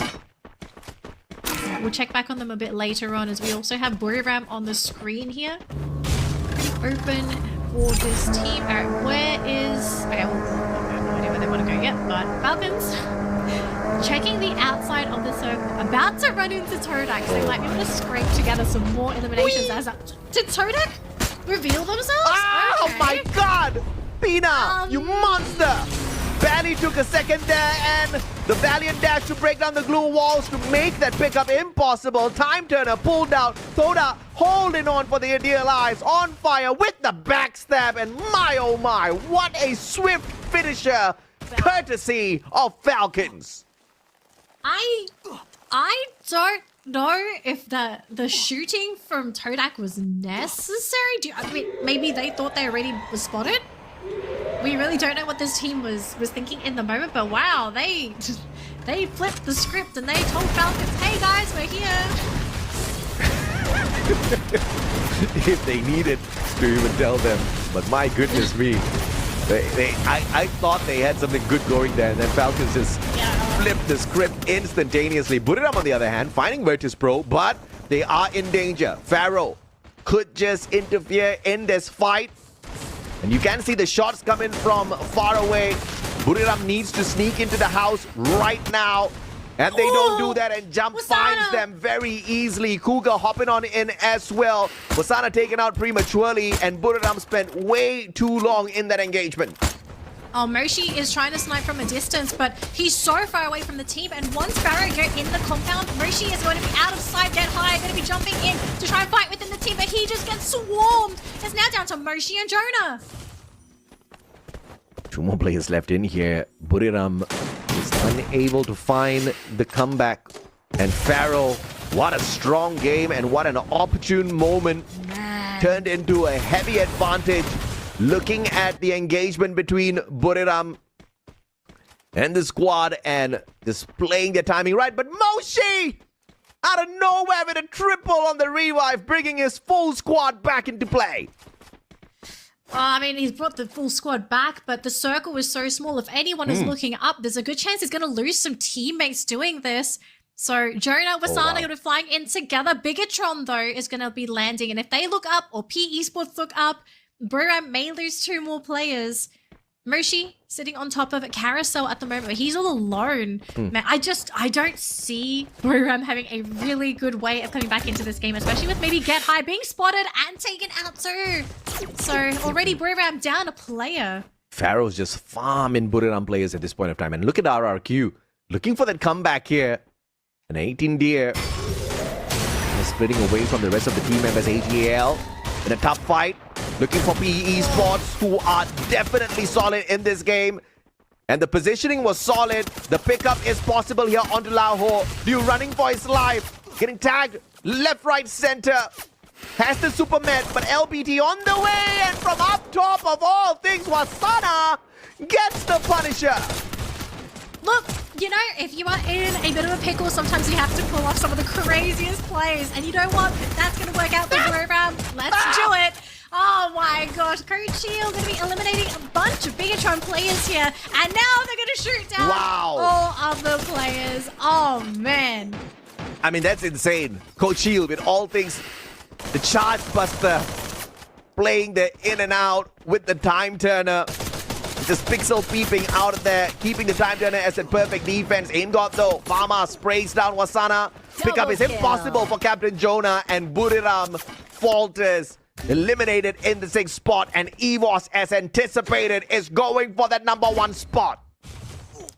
[SPEAKER 2] We'll check back on them a bit later on, as we also have Buriram on the screen here. Pretty open for this team. Alright, where is... Okay, well, I have no idea where they want to go yet, but Falcons checking the outside of the circle, about to run into Todak, so they might be able to scrape together some more eliminations. As did Todak reveal themselves?
[SPEAKER 1] Oh my god! Pina, you monster! Barely took a second there, and the valiant dash to break down the glue walls to make that pickup impossible. Time turner pulled out. Toda holding on for their dear lives, on fire with the backstab, and my oh my, what a swift finisher, courtesy of Falcons.
[SPEAKER 2] I don't know if the shooting from Todak was necessary. I mean, maybe they thought they already was spotted. We really don't know what this team was thinking in the moment, but wow, they flipped the script and they told Falcons, hey guys, we're here.
[SPEAKER 1] If they needed to even tell them, but my goodness me, I thought they had something good going there, and then Falcons just flipped the script instantaneously. Buriram, on the other hand, finding Virtus Pro, but they are in danger. Pharaoh could just interfere in this fight. And you can see the shots coming from far away. Buriram needs to sneak into the house right now. And they don't do that, and Jump finds them very easily. Cougar hopping on in as well. Wasana taken out prematurely, and Buriram spent way too long in that engagement.
[SPEAKER 2] Oh, Moshi is trying to snipe from a distance, but he's so far away from the team. And once Barrow get in the compound, Moshi is going to be out of sight, get high, going to be jumping in to try and fight within the team, but he just gets swarmed. It's now down to Moshi and Jonah.
[SPEAKER 1] 2 more players left in here. Buriram is unable to find the comeback. And Pharaoh, what a strong game and what an opportune moment.
[SPEAKER 2] Man.
[SPEAKER 1] Turned into a heavy advantage. Looking at the engagement between Buriram and the squad and just playing their timing right. But Moshi, out of nowhere with a triple on the revive, bringing his full squad back into play.
[SPEAKER 2] I mean, he's brought the full squad back, but the circle was so small. If anyone is looking up, there's a good chance he's going to lose some teammates doing this. So Jonah, Wasana going to be flying in together. Bigatron, though, is going to be landing. And if they look up, or P Esports look up, Buriram may lose 2 more players. Moshi sitting on top of a carousel at the moment, but he's all alone. Man, I don't see Buriram having a really good way of coming back into this game, especially with maybe Get High being spotted and taken out too. So already Buriram down a player.
[SPEAKER 1] Pharaoh's just farming Buriram players at this point of time. And look at RRQ, looking for that comeback here. An 18 deer. They're splitting away from the rest of the team members. AGL in a tough fight. Looking for PE Esports, who are definitely solid in this game. And the positioning was solid. The pickup is possible here onto Lao. Liu running for his life. Getting tagged left, right, center. Has the super med, but LBT on the way. And from up top of all things, Wasana gets the Punisher.
[SPEAKER 2] Look, you know, if you are in a bit of a pickle, sometimes you have to pull off some of the craziest plays. And you know what? If that's going to work out for Buriram, let's do it. Oh my gosh, Coach Shield going to be eliminating a bunch of Bigatron players here. And now they're going to shoot down all of the players. Oh, man.
[SPEAKER 1] I mean, that's insane. Coach Shield with all things, the Charge Buster, playing the in and out with the Time Turner. Just pixel peeping out of there, keeping the Time Turner as a perfect defense. Aim got though. Farmer sprays down Wasana. Pickup is impossible for Captain Jonah, and Buriram falters. Eliminated in the 6th spot, and EVOS, as anticipated, is going for that number 1 spot.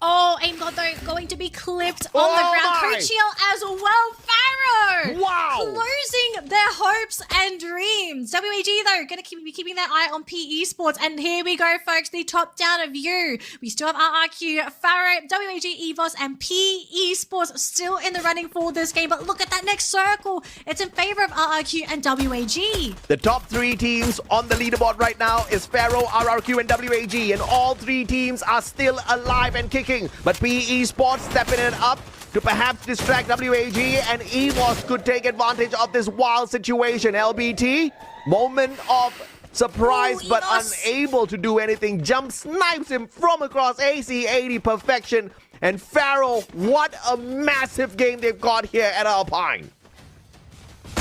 [SPEAKER 2] Oh, Aim God, though, going to be clipped on the ground. Crucial as well. Pharaoh!
[SPEAKER 1] Wow!
[SPEAKER 2] Losing their hopes and dreams. WAG, though, going to be keeping their eye on PE Sports. And here we go, folks, the top-down view. We still have RRQ, Pharaoh, WAG, EVOS, and PE Sports still in the running for this game. But look at that next circle. It's in favor of RRQ and WAG.
[SPEAKER 1] The top 3 teams on the leaderboard right now is Pharaoh, RRQ, and WAG. And all 3 teams are still alive and kicking. But PE Sports stepping it up to perhaps distract WAG, and EVOS could take advantage of this wild situation. LBT, moment of surprise, but unable to do anything. Jump snipes him from across AC-80 perfection. And Pharaoh, what a massive game they've got here at Alpine.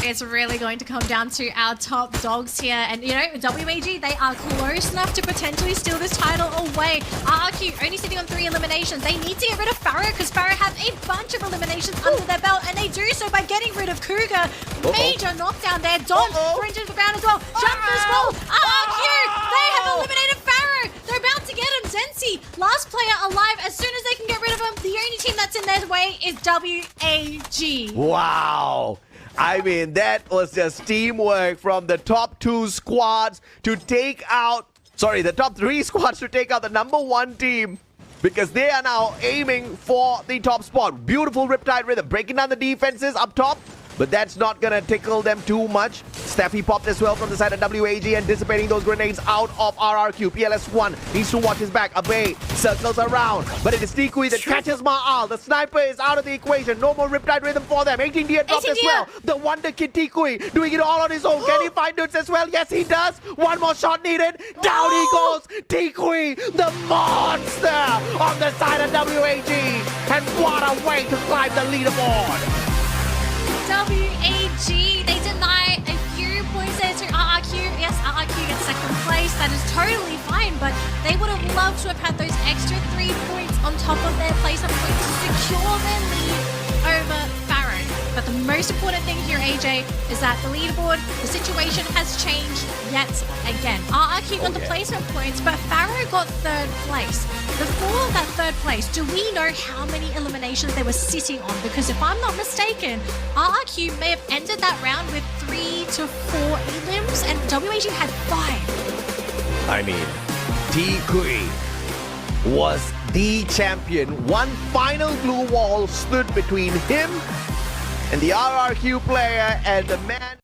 [SPEAKER 2] It's really going to come down to our top dogs here. And, you know, WAG, they are close enough to potentially steal this title away. RRQ only sitting on 3 eliminations. They need to get rid of Pharaoh because Pharaoh have a bunch of eliminations under their belt, and they do so by getting rid of Cougar. Major knockdown there. Don thrown to the ground as well. Jump as well. RRQ, they have eliminated Pharaoh. They're about to get him. Zensi, last player alive. As soon as they can get rid of him, the only team that's in their way is WAG.
[SPEAKER 1] Wow. I mean, that was just teamwork from the top 2 squads to take out, the top 3 squads to take out the number 1 team, because they are now aiming for the top spot. Beautiful Riptide Rhythm, breaking down the defenses up top, but that's not gonna tickle them too much. Steffi popped as well from the side of WAG, anticipating those grenades out of RRQ. PLS1 needs to watch his back. Abe circles around, but it is Tikui that catches Ma'al. The sniper is out of the equation. No more Riptide Rhythm for them. 18 deer dropped as well. The Wonder Kid Tikui doing it all on his own. Can he find dudes as well? Yes, he does. One more shot needed. Down he goes. Tikui, the monster on the side of WAG. And what a way to climb the leaderboard.
[SPEAKER 2] WAG, they deny a few points there to RRQ. Yes, RRQ gets 2nd place. That is totally fine, but they would have loved to have had those extra 3 points on top of their place. I'm going to secure their lead over Pharaoh. But the most important thing here, AJ, is that the leaderboard, the situation has changed yet again. RRQ got the placement points, but Pharaoh got third place. Before that third place, do we know how many eliminations they were sitting on? Because if I'm not mistaken, RRQ may have ended that round with 3 to 4 elims, and WAG had 5.
[SPEAKER 1] I mean, T Kui was the champion. One final blue wall stood between him and the RRQ player, and the man...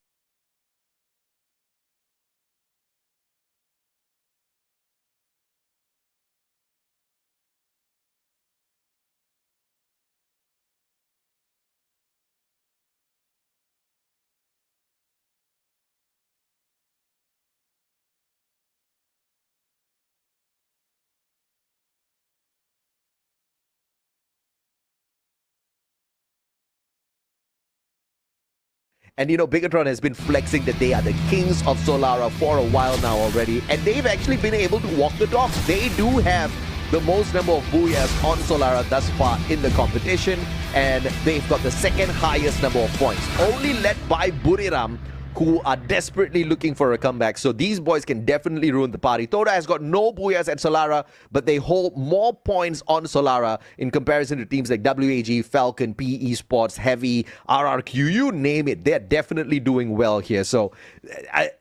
[SPEAKER 1] And you know, Bigatron has been flexing that they are the kings of Solara for a while now already, and they've actually been able to walk the talk. They do have the most number of booyahs on Solara thus far in the competition, and they've got the second highest number of points, only led by Buriram, who are desperately looking for a comeback. So these boys can definitely ruin the party. Toda has got no booyahs at Solara, but they hold more points on Solara in comparison to teams like WAG, Falcon, Esports, Heavy, RRQ, you name it. They're definitely doing well here. So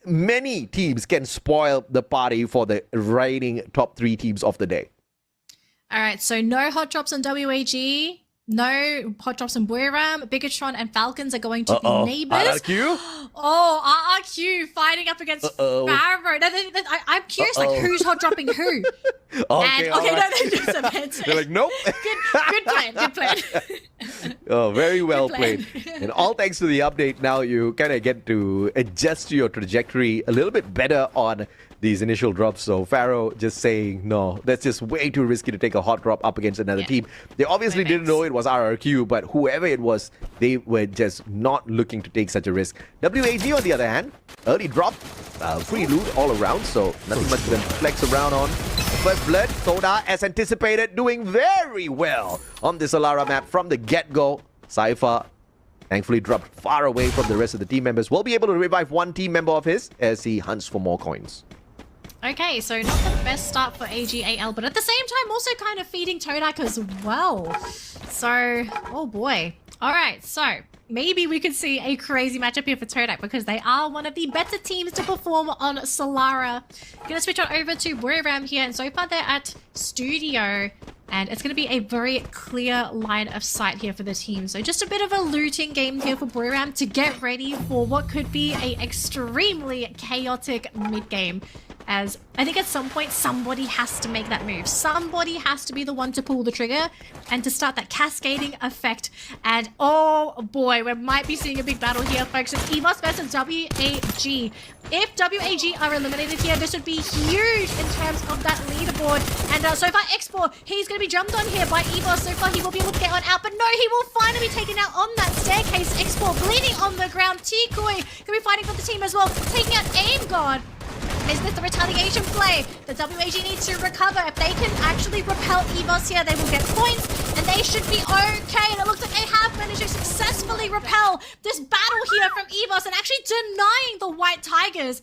[SPEAKER 1] many teams can spoil the party for the reigning top 3 teams of the day.
[SPEAKER 2] All right, so no hot drops on WAG. No hot drops on Buriram. Bigatron and Falcons are going to be neighbors.
[SPEAKER 1] RRQ?
[SPEAKER 2] Oh, RRQ fighting up against Pharaoh. I'm curious, like, who's hot dropping who?
[SPEAKER 1] Okay,
[SPEAKER 2] They're
[SPEAKER 1] like, nope.
[SPEAKER 2] Good plan.
[SPEAKER 1] Oh, very well played. And all thanks to the update, now you kind of get to adjust your trajectory a little bit better on these initial drops. So Pharaoh just saying, no, that's just way too risky to take a hot drop up against another team. They obviously didn't know it was RRQ, but whoever it was, they were just not looking to take such a risk. WAG, on the other hand, early drop, free loot all around, so nothing much for them to flex around on. First blood, Toda, as anticipated, doing very well on the Solara map from the get-go. Cypher thankfully dropped far away from the rest of the team members. Will be able to revive one team member of his as he hunts for more coins.
[SPEAKER 2] Okay, so not the best start for AGAL, but at the same time also kind of feeding Todak as well. So, oh boy. All right, so maybe we could see a crazy matchup here for Todak because they are one of the better teams to perform on Solara. Gonna switch on over to Buriram here, and so far they're at Studio. And it's going to be a very clear line of sight here for the team. So just a bit of a looting game here for Buriram to get ready for what could be an extremely chaotic mid-game. As I think at some point somebody has to make that move. Somebody has to be the one to pull the trigger and to start that cascading effect. And oh boy, we might be seeing a big battle here, folks. It's EVOS versus WAG. If WAG are eliminated here, this would be huge in terms of that leaderboard. And so far, Export, he's going to be jumped on here by EVOS. So far, he will be able to get on out. But no, he will finally be taken out on that staircase. Export bleeding on the ground. Tikui going to be fighting for the team as well. Taking out Aim God. Is this the retaliation play? The WAG needs to recover. If they can actually repel EVOS here, they will get points, and they should be okay. And it looks like they have managed to successfully repel this battle here from EVOS and actually denying the White Tigers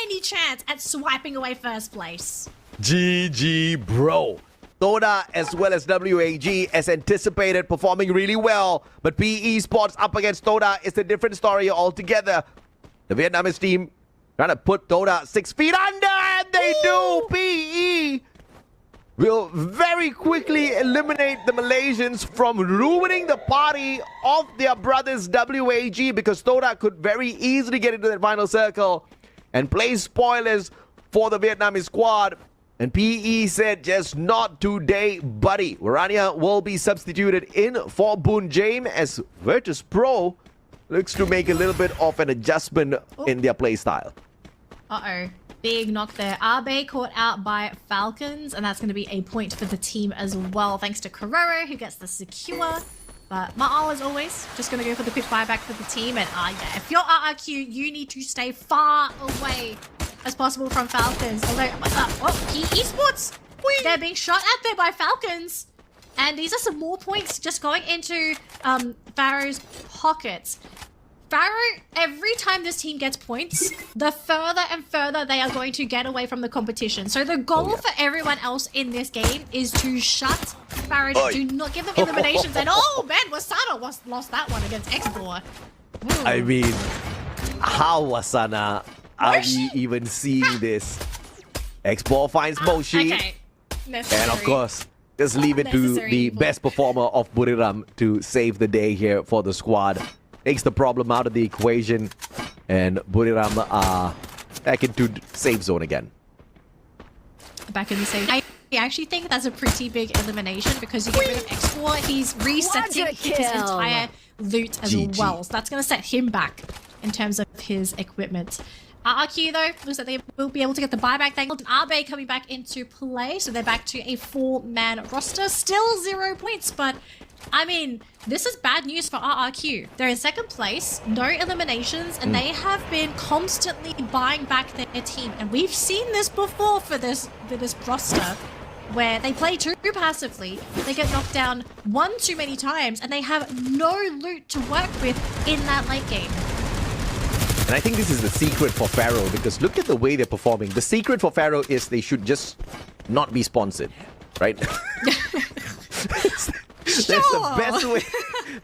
[SPEAKER 2] any chance at swiping away first place.
[SPEAKER 1] GG, bro. Toda as well as WAG, as anticipated, performing really well. But PE Esports up against Toda is a different story altogether. The Vietnamese team trying to put Toda 6 feet under, and they do. PE will very quickly eliminate the Malaysians from ruining the party of their brothers WAG, because Toda could very easily get into that final circle and play spoilers for the Vietnamese squad. And PE said, just not today, buddy. Warania will be substituted in for Boon James as Virtus Pro looks to make a little bit of an adjustment in their play style.
[SPEAKER 2] Uh-oh. Big knock there. Abe caught out by Falcons, and that's going to be a point for the team as well, thanks to Kororo, who gets the secure. But Ma'al, as always, just going to go for the quick buyback for the team. And yeah, if you're RRQ, you need to stay far away as possible from Falcons. Although, PE Esports, they're being shot at there by Falcons. And these are some more points just going into Pharaoh's pockets. Pharaoh, every time this team gets points, the further and further they are going to get away from the competition. So the goal for everyone else in this game is to shut Pharaoh, do not give them eliminations. And oh man, Wasana lost that one against Export.
[SPEAKER 1] I mean, how, Wasana, are we even seeing this? Export finds Moshi.
[SPEAKER 2] Okay.
[SPEAKER 1] And of course, just leave it to the best performer of Buriram to save the day here for the squad. Takes the problem out of the equation, and Buriram are back into safe zone again.
[SPEAKER 2] Back in the safe. I actually think that's a pretty big elimination because you get rid of Export, he's resetting his entire loot as well. So that's going to set him back in terms of his equipment. RRQ though, looks like they will be able to get the buyback. Thanks to Arbe coming back into play, so they're back to a 4-man roster. Still 0 points, but I mean, this is bad news for RRQ. They're in second place, no eliminations, and they have been constantly buying back their team. And we've seen this before for this roster, where they play too passively, they get knocked down one too many times, and they have no loot to work with in that late game.
[SPEAKER 1] And I think this is the secret for Pharaoh, because look at the way they're performing. The secret for Pharaoh is they should just not be sponsored, right? That's the best way.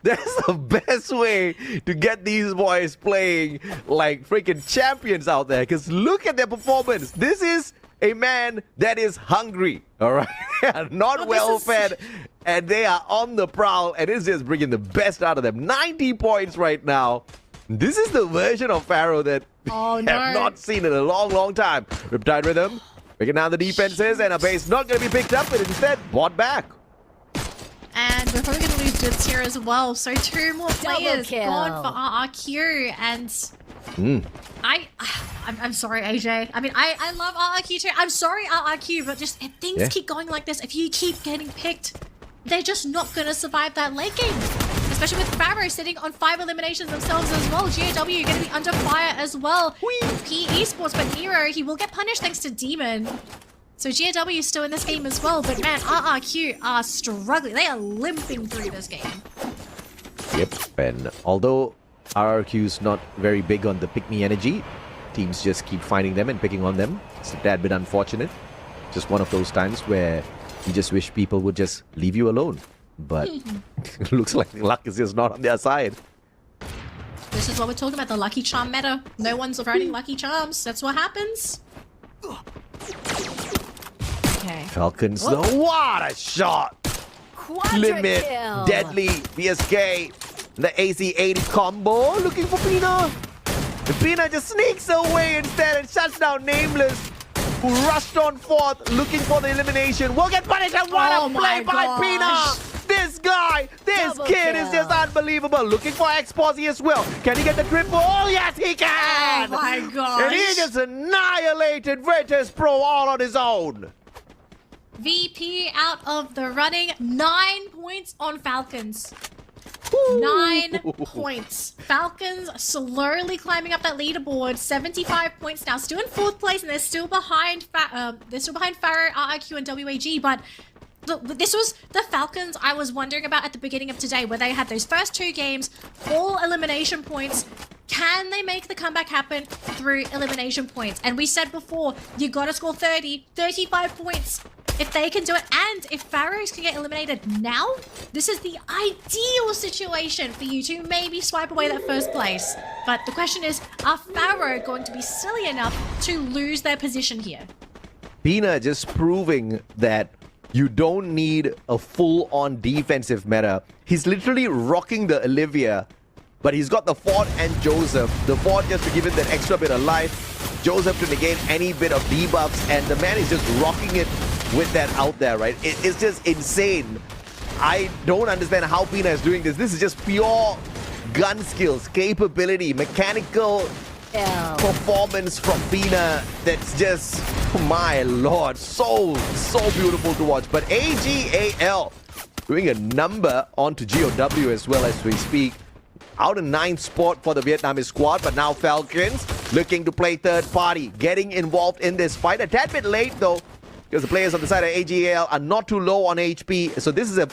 [SPEAKER 1] That's the best way to get these boys playing like freaking champions out there. Because look at their performance. This is a man that is hungry, all right? Not well fed, and they are on the prowl, and it's just bringing the best out of them. 90 points right now. This is the version of Pharaoh that we have not seen in a long, long time. Riptide Rhythm, breaking down the defenses, and a base not going to be picked up, but instead bought back.
[SPEAKER 2] And we're probably going to lose Jits here as well. So 2 more players gone for RRQ. And I'm sorry, AJ. I mean, I love RRQ too. I'm sorry, RRQ, but just if things keep going like this, if you keep getting picked, they're just not going to survive that late game. Especially with Pharaoh sitting on 5 eliminations themselves as well. GAW going to be under fire as well. P Esports, but Nero, he will get punished thanks to Demon. So GAW is still in this game as well, but man, RRQ are struggling. They are limping through this game.
[SPEAKER 1] Yep, and although RRQ's not very big on the pick-me energy, teams just keep finding them and picking on them. It's a tad bit unfortunate. Just one of those times where you just wish people would just leave you alone. But it looks like luck is just not on their side.
[SPEAKER 2] This is what we're talking about, the Lucky Charm meta. No one's running Lucky Charms. That's what happens. Okay.
[SPEAKER 1] Falcons, though. What a shot! Limit, deadly, BSK, the AC80 combo. Looking for Pina. The Pina just sneaks away instead and shuts down Nameless, who rushed on forth looking for the elimination. Will get punished, and what a play by Pina! This guy, this kid is just unbelievable. Looking for Exposy as well. Can he get the triple? Oh, yes, he can!
[SPEAKER 2] Oh my gosh.
[SPEAKER 1] And he just annihilated Virtus Pro all on his own.
[SPEAKER 2] VP out of the running. 9 points on Falcons. 9 points. Falcons slowly climbing up that leaderboard. 75 points now. Still in 4th place, and they're still behind. Pharaoh, RRQ, and WAG. But look, this was the Falcons I was wondering about at the beginning of today, where they had those first 2 games, all elimination points. Can they make the comeback happen through elimination points? And we said before, you gotta score 30, 35 points. If they can do it, and if Pharaohs can get eliminated now, this is the ideal situation for you to maybe swipe away that 1st place. But the question is, are Pharaoh going to be silly enough to lose their position here?
[SPEAKER 1] Pina just proving that you don't need a full-on defensive meta. He's literally rocking the Olivia, but he's got the Ford and Joseph. The Ford just to give him that extra bit of life, Joseph to negate any bit of debuffs, and the man is just rocking it with that out there, right? It's just insane. I don't understand how Pina is doing this. This is just pure gun skills, capability, mechanical performance from Pina that's just, my lord, so beautiful to watch. But AGAL doing a number onto GOW as well as we speak. Out in 9th spot for the Vietnamese squad, but now Falcons looking to play 3rd party, getting involved in this fight. A tad bit late though. because the players on the side of AGL are not too low on HP. So this is a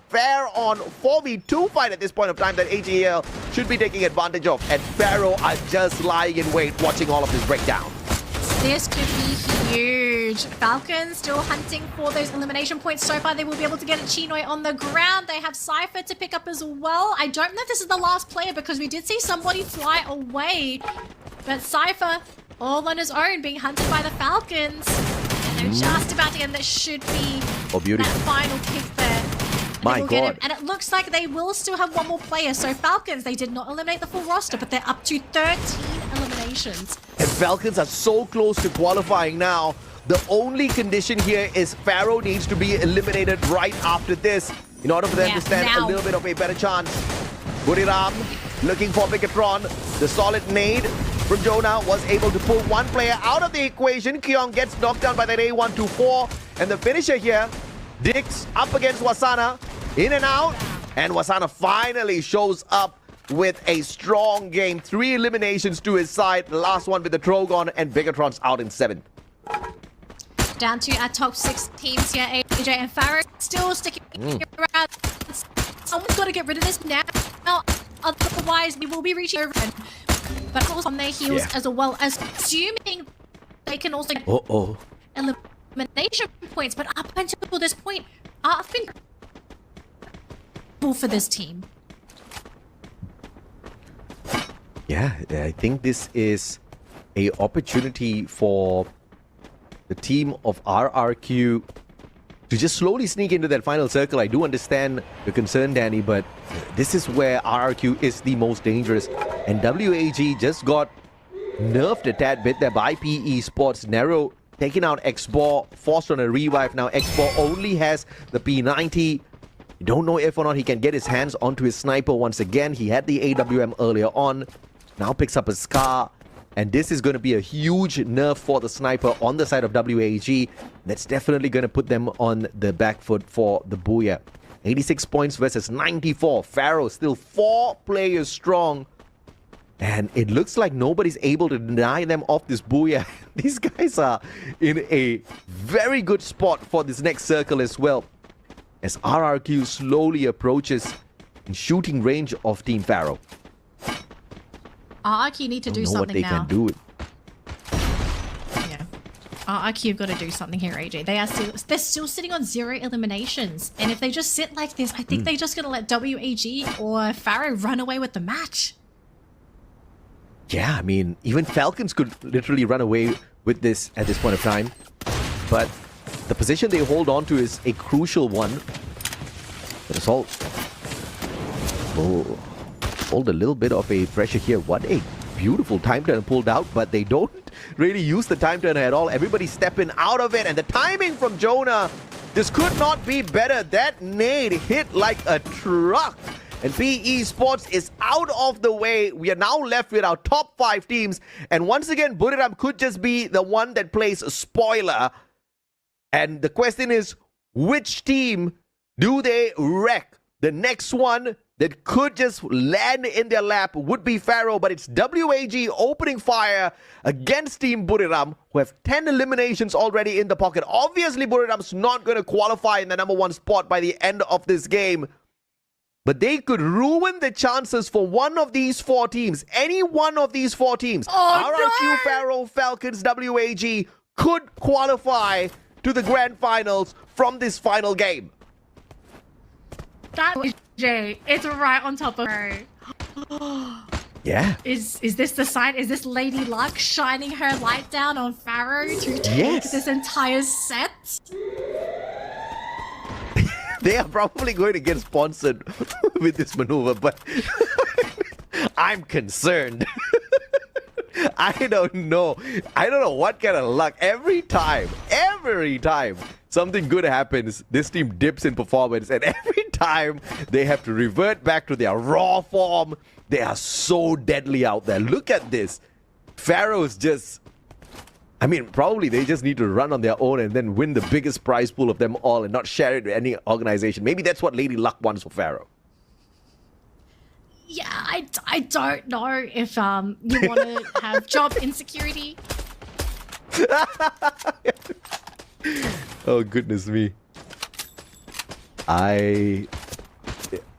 [SPEAKER 1] fair on 4v2 fight at this point of time that AGL should be taking advantage of. And Pharaoh are just lying in wait, watching all of this breakdown.
[SPEAKER 2] This could be huge. Falcons still hunting for those elimination points. So far, they will be able to get a Chinoy on the ground. They have Cypher to pick up as well. I don't know if this is the last player because we did see somebody fly away. But Cypher, all on his own, being hunted by the Falcons. And they're just about to get him. That should be that final pick there.
[SPEAKER 1] My God.
[SPEAKER 2] And it looks like they will still have one more player. So Falcons, they did not eliminate the full roster, but they're up to 13 eliminations.
[SPEAKER 1] And Falcons are so close to qualifying now. The only condition here is Pharaoh needs to be eliminated right after this in order for them to stand a little bit of a better chance. Buriram looking for Bigatron. The solid nade from Jonah was able to pull one player out of the equation. Kyong gets knocked down by that A124. And the finisher here, Dix up against Wasana. In and out. And Wasana finally shows up with a strong game. 3 eliminations to his side. The last one with the Trogon, and Bigatron's out in 7th.
[SPEAKER 2] Down to our top 6 teams here. AJ and Pharaoh still sticking around. Someone's got to get rid of this now. Otherwise, we will be reaching over. But of course, on their heels, as well as assuming they can also get elimination points. But up until this point, I've been for this team.
[SPEAKER 1] Yeah, I think this is a opportunity for the team of RRQ to just slowly sneak into that final circle. I do understand the concern, Danny, but this is where RRQ is the most dangerous. And WAG just got nerfed a tad bit there by PE Sports. Nero taking out Xbor, forced on a revive. Now Xbor only has the P90. You don't know if or not he can get his hands onto his sniper once again. He had the AWM earlier on. Now picks up a Scar. And this is going to be a huge nerf for the sniper on the side of WAG. That's definitely going to put them on the back foot for the Booyah. 86 points versus 94. Pharaoh still 4 players strong. And it looks like nobody's able to deny them off this Booyah. These guys are in a very good spot for this next circle as well, as RRQ slowly approaches in shooting range of Team Pharaoh.
[SPEAKER 2] RRQ need to do something now.
[SPEAKER 1] What they can do.
[SPEAKER 2] Yeah. RRQ got to do something here, AJ. They're still sitting on 0 eliminations. And if they just sit like this, I think they're just going to let WAG or Pharaoh run away with the match.
[SPEAKER 1] Yeah, I mean, even Falcons could literally run away with this at this point of time. But the position they hold on to is a crucial one. But Assault hold a little bit of a pressure here. What a beautiful time turn pulled out, but they don't really use the time turner at all. Everybody's stepping out of it, and the timing from Jonah, this could not be better. That nade hit like a truck. And PE Sports is out of the way. We are now left with our top 5 teams. And once again, Buriram could just be the one that plays a spoiler. And the question is, which team do they wreck? The next one that could just land in their lap would be Pharaoh, but it's WAG opening fire against Team Buriram, who have 10 eliminations already in the pocket. Obviously, Buriram's not going to qualify in the #1 spot by the end of this game. But they could ruin the chances for one of these 4 teams. Any one of these 4 teams. RRQ, Pharaoh, Falcons, WAG could qualify to the grand finals from this final game.
[SPEAKER 2] That is Jay. It's right on top of her.
[SPEAKER 1] Yeah.
[SPEAKER 2] Is this the sign? Is this Lady Luck shining her light down on Pharaoh to take this entire set?
[SPEAKER 1] They are probably going to get sponsored with this maneuver, but I'm concerned. I don't know what kind of luck. Every time something good happens, this team dips in performance, and every time they have to revert back to their raw form. They are so deadly out there. Look at this. Pharaoh's just... I mean, probably they just need to run on their own and then win the biggest prize pool of them all and not share it with any organization. Maybe that's what Lady Luck wants for Pharaoh.
[SPEAKER 2] Yeah, I don't know if you want to have job insecurity.
[SPEAKER 1] Oh, goodness me.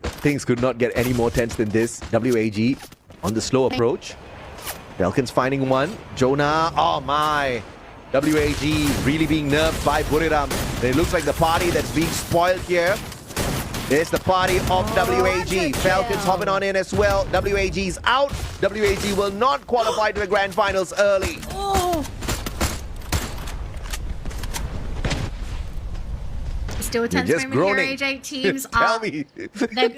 [SPEAKER 1] Things could not get any more tense than this. WAG on the slow approach. Falcons finding one. Jonah, oh my. WAG really being nerfed by Buriram. It looks like the party that's being spoiled here. There's the party of WAG. Falcons hopping on in as well. WAG's out. WAG will not qualify to the grand finals early.
[SPEAKER 2] Oh. Still a tense moment
[SPEAKER 1] groaning.
[SPEAKER 2] here, AJ. Teams
[SPEAKER 1] Tell me.
[SPEAKER 2] They're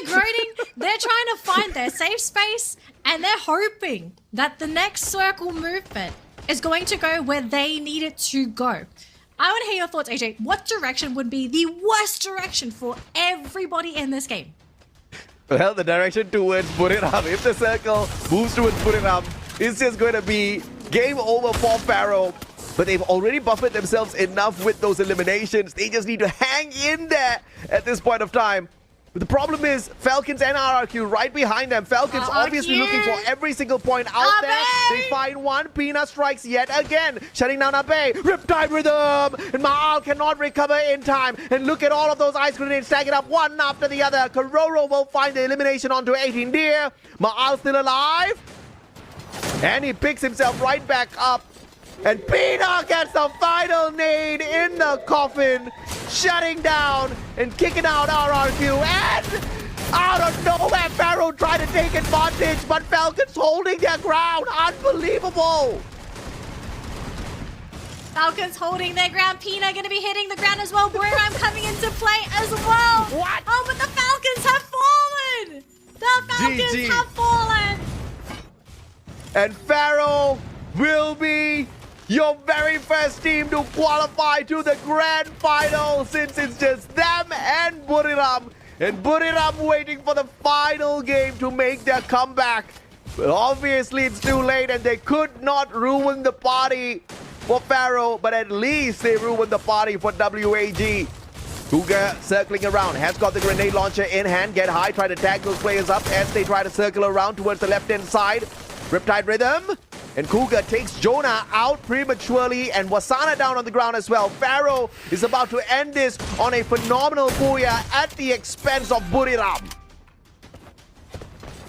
[SPEAKER 2] groaning. They're trying to find their safe space, and they're hoping that the next circle movement is going to go where they need it to go. I want to hear your thoughts, AJ. What direction would be the worst direction for everybody in this game?
[SPEAKER 1] Well, the direction towards Buriram, if the circle moves towards Buriram, it's just going to be game over for Pharaoh. But they've already buffered themselves enough with those eliminations. They just need to hang in there at this point of time. But the problem is Falcons and RRQ right behind them. Falcons obviously looking for every single point out there. They find one. Pina strikes yet again, shutting down Abe. Riptide Rhythm, and Maal cannot recover in time. And look at all of those ice grenades stacking up one after the other. Kororo will find the elimination onto 18 Deer. Maal still alive. And he picks himself right back up. And Pina gets the final nade in the coffin, shutting down and kicking out RRQ. And out of nowhere, Pharaoh tried to take advantage, but Falcons holding their ground. Unbelievable.
[SPEAKER 2] Falcons holding their ground. Pina going to be hitting the ground as well. Buriram coming into play as well.
[SPEAKER 1] What?
[SPEAKER 2] Oh, but the Falcons have fallen. The Falcons
[SPEAKER 1] GG.
[SPEAKER 2] have fallen.
[SPEAKER 1] And Pharaoh will be your very first team to qualify to the grand final, since it's just them and Buriram. And Buriram waiting for the final game to make their comeback. But obviously it's too late, and they could not ruin the party for Pharaoh, but at least they ruined the party for WAG. Cougar circling around, has got the grenade launcher in hand. Get high, try to tag those players up as they try to circle around towards the left-hand side. Riptide Rhythm. And Cougar takes Jonah out prematurely, and Wasana down on the ground as well. Pharaoh is about to end this on a phenomenal booyah at the expense of Buriram.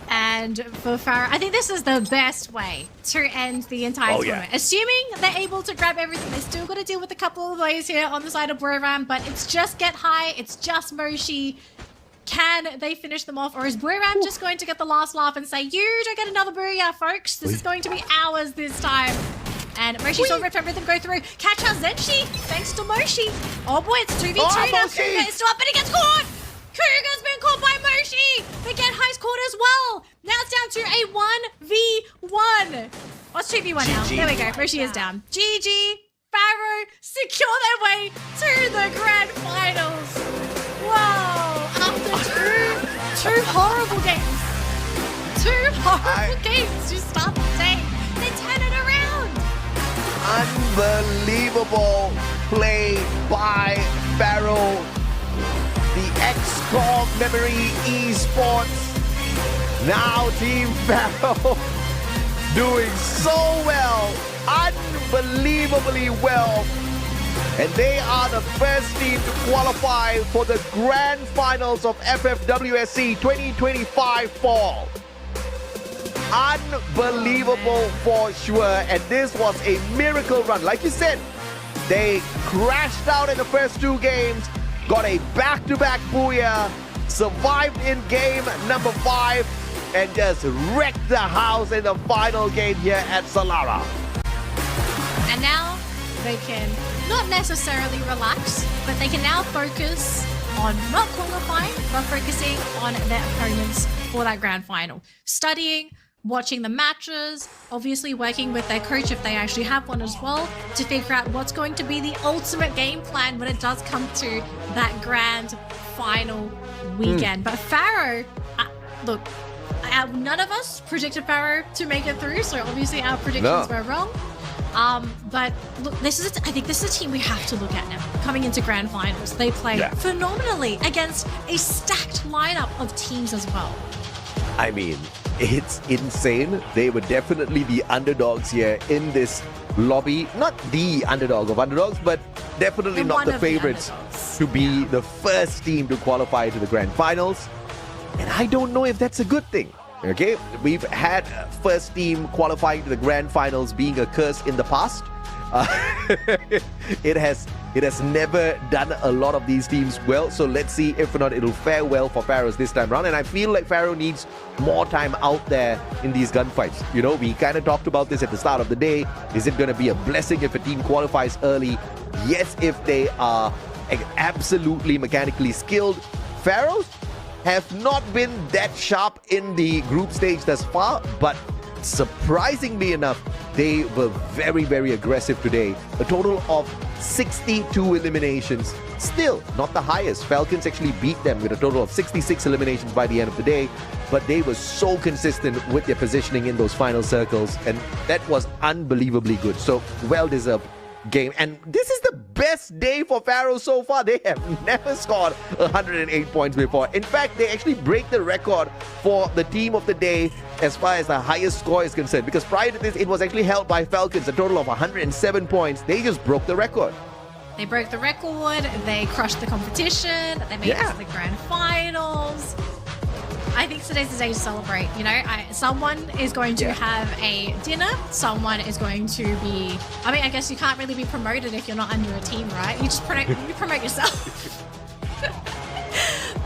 [SPEAKER 2] And for Pharaoh, I think this is the best way to end the entire tournament. Assuming they're able to grab everything, they still got to deal with a couple of players here on the side of Buriram, but it's just Get High, it's just Moshi. Can they finish them off, or is Buriram just going to get the last laugh and say, you don't get another booyah, folks? This is going to be ours this time. And Moshi saw Riptide Rhythm go through. Catch out Zenshi, thanks to Moshi. Oh boy, it's 2v2 now. Cougar is still up, but he gets caught. Cougar's been caught by Moshi. But Get High's caught as well. Now it's down to a 1v1. Oh, it's 2v1 now. There we go. Moshi is down. GG. Pharaoh secure their way to the grand finals. Whoa. After two horrible games. Two horrible games to start the day. They turn it around.
[SPEAKER 1] Unbelievable play by Pharaoh. The X-Core Memory Esports. Now Team Pharaoh doing so well. Unbelievably well. And they are the first team to qualify for the grand finals of FFWS SEA 2025 fall. Unbelievable for sure. And this was a miracle run. Like you said, they crashed out in the first two games, got a back-to-back booyah, survived in game number 5, and just wrecked the house in the final game here at Salara.
[SPEAKER 2] And now they can not necessarily relax, but they can now focus on not qualifying, but focusing on their opponents for that grand final. Studying, watching the matches, obviously working with their coach if they actually have one as well, to figure out what's going to be the ultimate game plan when it does come to that grand final weekend. But Pharaoh, look, none of us predicted Pharaoh to make it through, so obviously our predictions were wrong. But look, I think this is a team we have to look at now. Coming into grand finals, they play phenomenally against a stacked lineup of teams as well.
[SPEAKER 1] I mean, it's insane. They were definitely the underdogs here in this lobby. Not the underdog of underdogs, but definitely
[SPEAKER 2] And
[SPEAKER 1] not
[SPEAKER 2] one
[SPEAKER 1] the
[SPEAKER 2] of the
[SPEAKER 1] favorites
[SPEAKER 2] underdogs.
[SPEAKER 1] to be the first team to qualify to the grand finals. And I don't know if that's a good thing. Okay, we've had first team qualifying to the grand finals being a curse in the past. It has never done a lot of these teams well. So let's see if or not it'll fare well for Pharaohs this time around. And I feel like Pharaoh needs more time out there in these gunfights. You know, we kind of talked about this at the start of the day. Is it going to be a blessing if a team qualifies early? Yes, if they are absolutely mechanically skilled. Pharaohs have not been that sharp in the group stage thus far, but surprisingly enough, they were very, very aggressive today. A total of 62 eliminations. Still not the highest. Falcons actually beat them with a total of 66 eliminations by the end of the day, but they were so consistent with their positioning in those final circles, and that was unbelievably good. So well-deserved game. And this is the best day for Pharaoh so far. They have never scored 108 points before. In fact, they actually break the record for the team of the day as far as the highest score is concerned, because prior to this, it was actually held by Falcons, a total of 107 points. They just broke the record.
[SPEAKER 2] They broke the record, they crushed the competition, they made it to the grand finals. I think today's the day to celebrate. You know, someone is going to have a dinner. Someone is going to be. I mean, I guess you can't really be promoted if you're not under a team, right? You just promote yourself.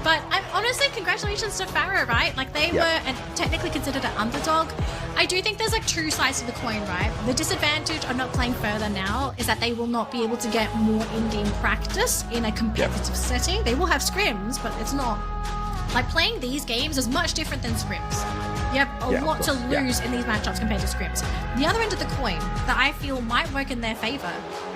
[SPEAKER 2] But honestly, congratulations to Pharaoh, right? Like they were technically considered an underdog. I do think there's like two sides to the coin, right? The disadvantage of not playing further now is that they will not be able to get more in-game practice in a competitive setting. They will have scrims, but it's not. Like playing these games is much different than scrims. You have a lot to lose in these matchups compared to scrims. The other end of the coin that I feel might work in their favor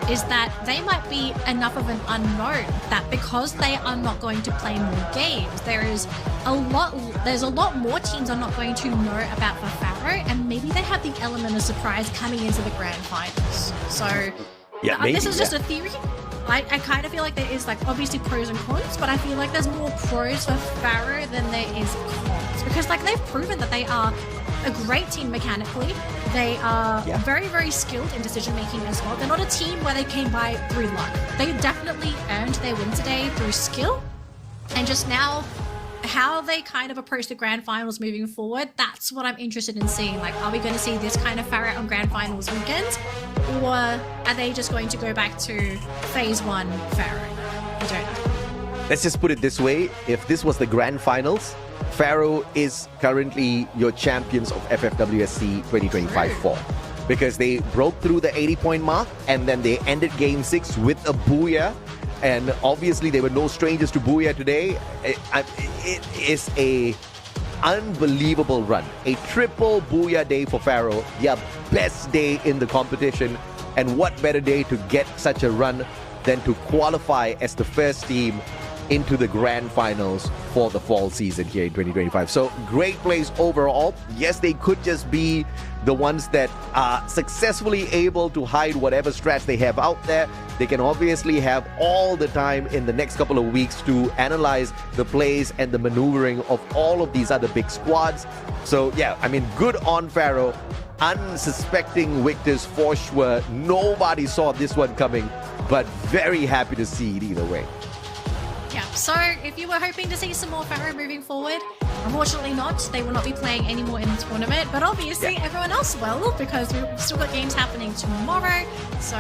[SPEAKER 2] is that they might be enough of an unknown that because they are not going to play more games, there's a lot more teams are not going to know about the Pharaoh, and maybe they have the element of surprise coming into the grand finals. So this is just a theory. I kind of feel like there is like obviously pros and cons, but I feel like there's more pros for Pharaoh than there is cons, because like they've proven that they are a great team mechanically. They are very, very skilled in decision making as well. They're not a team where they came by through luck. They definitely earned their win today through skill, and just now how they kind of approach the grand finals moving forward, that's what I'm interested in seeing. Like, are we going to see this kind of Pharaoh on grand finals weekends, or are they just going to go back to phase one Pharaoh? I don't know.
[SPEAKER 1] Let's just put it this way. If this was the grand finals, Pharaoh is currently your champions of FFWS SEA 2025 4, because they broke through the 80-point mark and then they ended game 6 with a booyah. And obviously, they were no strangers to booyah today. It is a unbelievable run. A triple booyah day for Pharaoh. Their best day in the competition. And what better day to get such a run than to qualify as the first team into the grand finals for the fall season here in 2025. So great plays overall. Yes, they could just be the ones that are successfully able to hide whatever strats they have out there. They can obviously have all the time in the next couple of weeks to analyze the plays and the maneuvering of all of these other big squads. So yeah, I mean, good on Pharaoh. Unsuspecting victors for sure. Nobody saw this one coming, but very happy to see it either way.
[SPEAKER 2] Yeah, so if you were hoping to see some more Pharaoh moving forward, unfortunately not. They will not be playing anymore in the tournament, but obviously everyone else will, because we've still got games happening tomorrow. So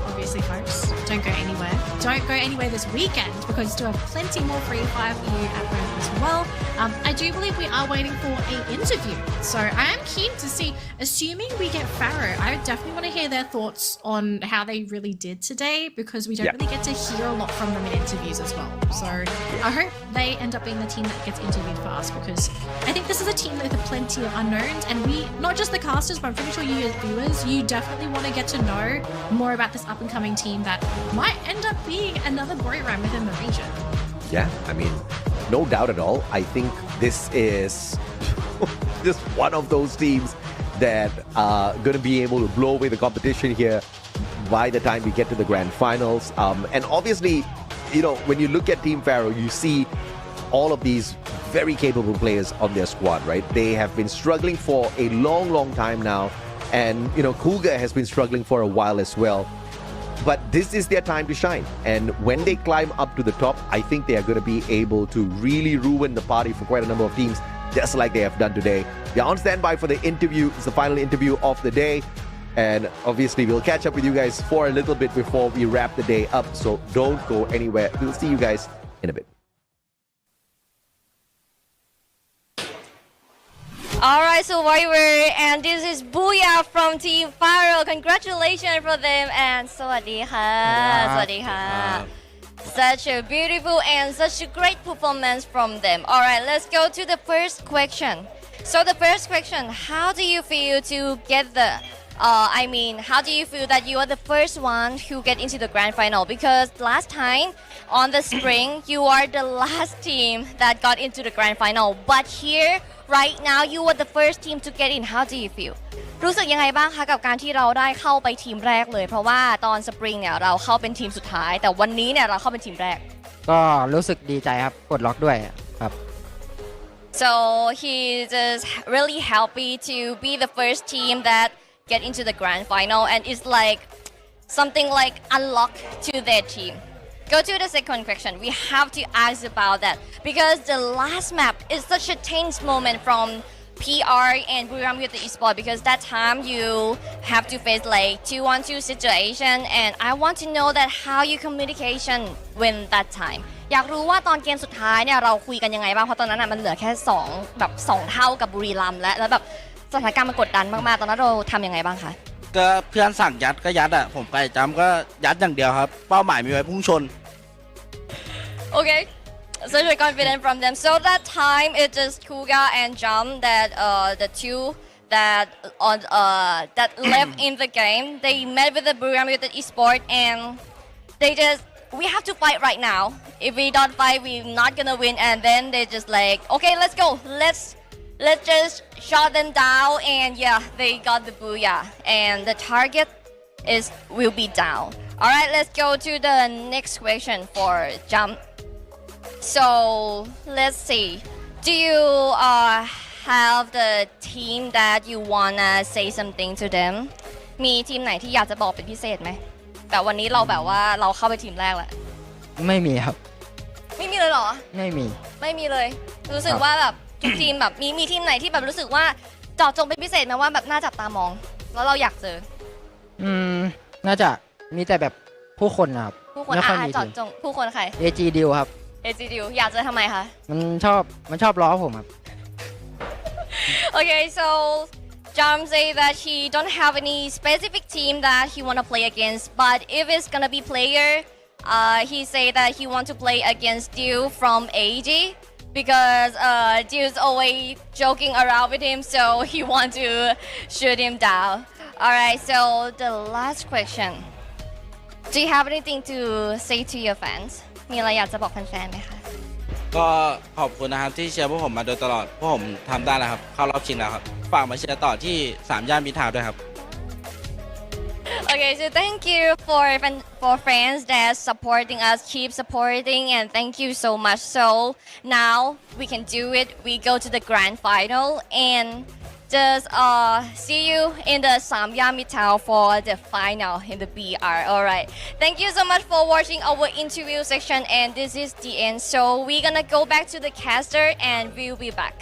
[SPEAKER 2] obviously, folks, don't go anywhere. Don't go anywhere this weekend, because we still have plenty more free fire for you at home as well. I do believe we are waiting for an interview, so I am keen to see, assuming we get Pharaoh, I definitely want to hear their thoughts on how they really did today, because we don't really get to hear a lot from them in interviews as well. So I hope they end up being the team that gets interviewed for us, because I think this is a team with plenty of unknowns, and we, not just the casters, but I'm pretty sure you as viewers, you definitely want to get to know more about this up-and-coming team that might end up being another boy run within the region.
[SPEAKER 1] Yeah, I mean, no doubt at all. I think this is just one of those teams that are going to be able to blow away the competition here by the time we get to the grand finals. And obviously, you know, when you look at Team Pharaoh, you see all of these very capable players on their squad, right? They have been struggling for a long, long time now. And, Cougar has been struggling for a while as well. But this is their time to shine. And when they climb up to the top, I think they are going to be able to really ruin the party for quite a number of teams, just like they have done today. They're on standby for the interview. It's the final interview of the day. And obviously, we'll catch up with you guys for a little bit before we wrap the day up. So don't go anywhere. We'll see you guys in a bit.
[SPEAKER 3] Alright, Survivor, and this is Booyah from Team Faro. Congratulations for them, and สวัสดีค่ะ สวัสดีค่ะ Such a beautiful and such a great performance from them. Alright, let's go to the first question. So the first question, how do you feel to get the how do you feel that you are the first one who get into the grand final? Because last time on the spring, you are the last team that got into the grand final. But here, right now, you are the first team to get in. How do you feel? รู้สึกยังไงบ้างคะกับการที่เราได้เข้าไปทีมแรกเลยเพราะว่าตอนสปริงเนี่ยเราเข้าเป็นทีมสุดท้ายแต่วันนี้เนี่ยเราเข้าเป็นทีมแรก
[SPEAKER 4] ก็รู้สึกดีใจครับปลดล็อกด้วยครับ
[SPEAKER 3] So he is really happy to be the first team that get into the grand final and it's like something like unlock to their team. Go to the second question. We have to ask about that because the last map is such a tense moment from PR and Royale with the esport because that time you have to face like 2-on-2 situation and I want to know that how you communication when that time. อยากรู้ว่าตอนเกมสุดท้ายเนี่ยเราคุยกันยังไงบ้างเพราะตอนนั้นมันเหลือแค่2เท่ากับบุรีรัมย์แล้วแบบสถานการณ์มันกดดันมากๆตอนนั้นเราทำยังไงบ้างคะ
[SPEAKER 5] ก็เพื่อนสั่งยัดก็ยัดอ่ะผมไปจำก็ยัดอย่างเดียวครับเป้าหมายมีไว้พุ่งชน
[SPEAKER 3] Okay, such a confident from them. So that time it's just Kuga and Jam that the two that that left in the game. They met with the Royale with the esport and they just we have to fight right now. If we don't fight, we're not gonna win. And then they just like okay, let's go. Let's just shut them down and yeah, they got the booyah and the target will be down. All right, let's go to the next question for Jump. So let's see. Do you have the team that you wanna say something to them? มีทีมไหนที่อยากจะบอกเป็นพิเศษไหมแต่วันนี้เราแบบว่าเราเข้าไปทีมแรกแล้ว
[SPEAKER 4] ไม่มีครับ
[SPEAKER 3] ไม่มีเลยเหรอ
[SPEAKER 4] ไม่
[SPEAKER 3] มีเลยรู้สึกว่าแบบทุกทีมแบบมีทีมไหนที่แบบรู้สึกว่าเจาะจงเป็นพิเศษไหมว่าแบบน่าจับตามองแล้วเราอยากเจอ
[SPEAKER 4] น่าจะมีแต่แบบผู้คนนะครับ
[SPEAKER 3] ผู้คนเจาะจงผู้คนใคร
[SPEAKER 4] AG ดิวครับ
[SPEAKER 3] AG ดิวอยากเจอทำไมคะ
[SPEAKER 4] มันชอบล้อผมครับ
[SPEAKER 3] Okay, so Jam say that he don't have any specific team that he wanna play against, but if it's gonna be player, he say that he want to play against Diu from AG because Diu's always joking around with him, so he want to shoot him down. Alright, so the last question. Do you have anything to say to your fans? มีอะไรอยากจะบอกแฟนๆไหมคะ
[SPEAKER 5] ก็ขอบคุณนะครับที่เชียร์พวกผมมาโดยตลอดพวกผมทำได้แล้วครับเข้ารอบชิงแล้วครับฝากมาเชียร์ต่อที่3ย่านมิตรทาวน์ด้วยครับ
[SPEAKER 3] Okay, so thank you for fans that supporting us, keep supporting, and thank you so much. So now we can do it. We go to the grand final and just see you in the Samya Mitao for the final in the BR. Alright. Thank you so much for watching our interview section and this is the end. So we're gonna go back to the caster and we'll be back.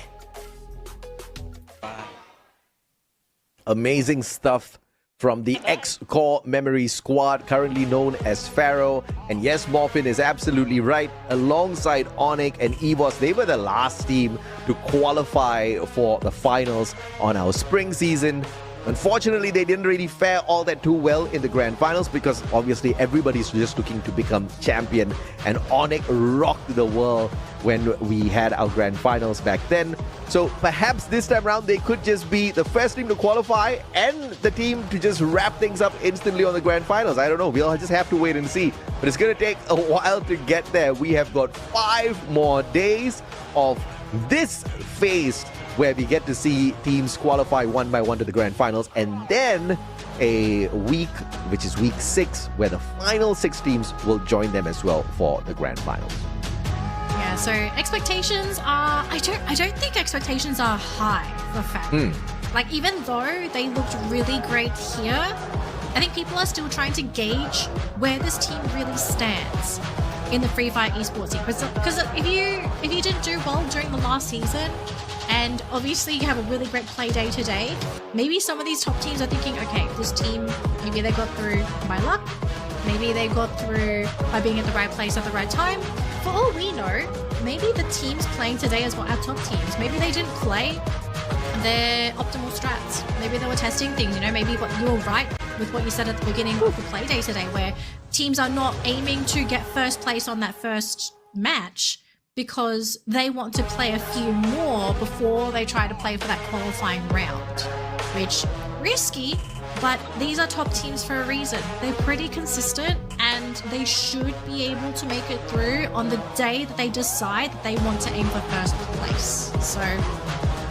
[SPEAKER 1] Amazing stuff from the ex-core memory squad, currently known as Pharaoh. And yes, Morphin is absolutely right. Alongside Onyx and Evos, they were the last team to qualify for the finals on our spring season. Unfortunately, they didn't really fare all that too well in the grand finals because obviously everybody's just looking to become champion. And Onyx rocked the world when we had our grand finals back then. So perhaps this time around, they could just be the first team to qualify and the team to just wrap things up instantly on the grand finals. I don't know. We'll just have to wait and see. But it's going to take a while to get there. We have got 5 more days of this phase where we get to see teams qualify one by one to the grand finals, and then a week, which is week 6, where the final 6 teams will join them as well for the grand finals.
[SPEAKER 2] Yeah, so expectations are I don't think expectations are high for fans. Like, even though they looked really great here, I think people are still trying to gauge where this team really stands in the Free Fire Esports team. Because if you didn't do well during the last season, and obviously you have a really great play day today, maybe some of these top teams are thinking, okay, this team, maybe they got through by luck, maybe they got through by being at the right place at the right time. For all we know, maybe the teams playing today as well, our top teams, maybe they didn't play their optimal strats. Maybe they were testing things, you know, maybe what you were right with what you said at the beginning of the play day today, where teams are not aiming to get first place on that first match because they want to play a few more before they try to play for that qualifying round, which risky, but these are top teams for a reason. They're pretty consistent and they should be able to make it through on the day that they decide that they want to aim for first place. So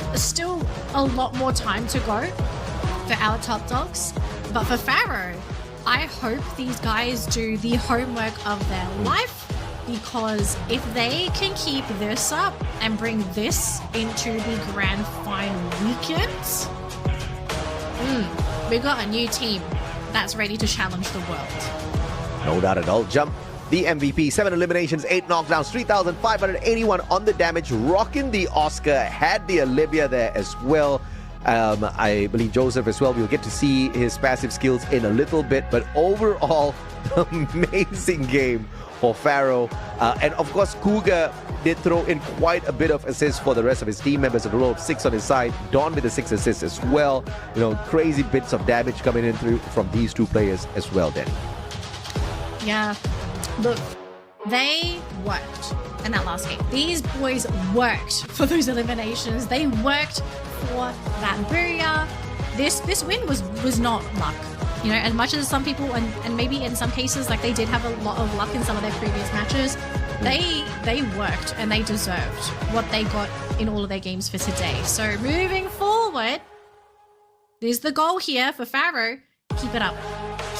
[SPEAKER 2] there's still a lot more time to go for our top dogs, but for Pharaoh, I hope these guys do the homework of their life, because if they can keep this up and bring this into the grand final weekend, we've got a new team that's ready to challenge the world.
[SPEAKER 1] No doubt at all. Jump, the MVP, 7 eliminations, 8 knockdowns, 3,581 on the damage, rocking the Oscar, had the Olivia there as well. I believe Joseph as well. We'll get to see his passive skills in a little bit, but overall, amazing game for Pharaoh. And of course, Cougar did throw in quite a bit of assists for the rest of his team members, a total of 6 on his side. Don with the 6 assists as well. You know, crazy bits of damage coming in through from these two players as well, Danny.
[SPEAKER 2] Yeah, look, they worked in that last game. These boys worked for those eliminations. They worked for that booyah. This win was not luck. You know, as much as some people, and maybe in some cases, like they did have a lot of luck in some of their previous matches, they worked and they deserved what they got in all of their games for today. So moving forward, there's the goal here for Pharaoh. Keep it up.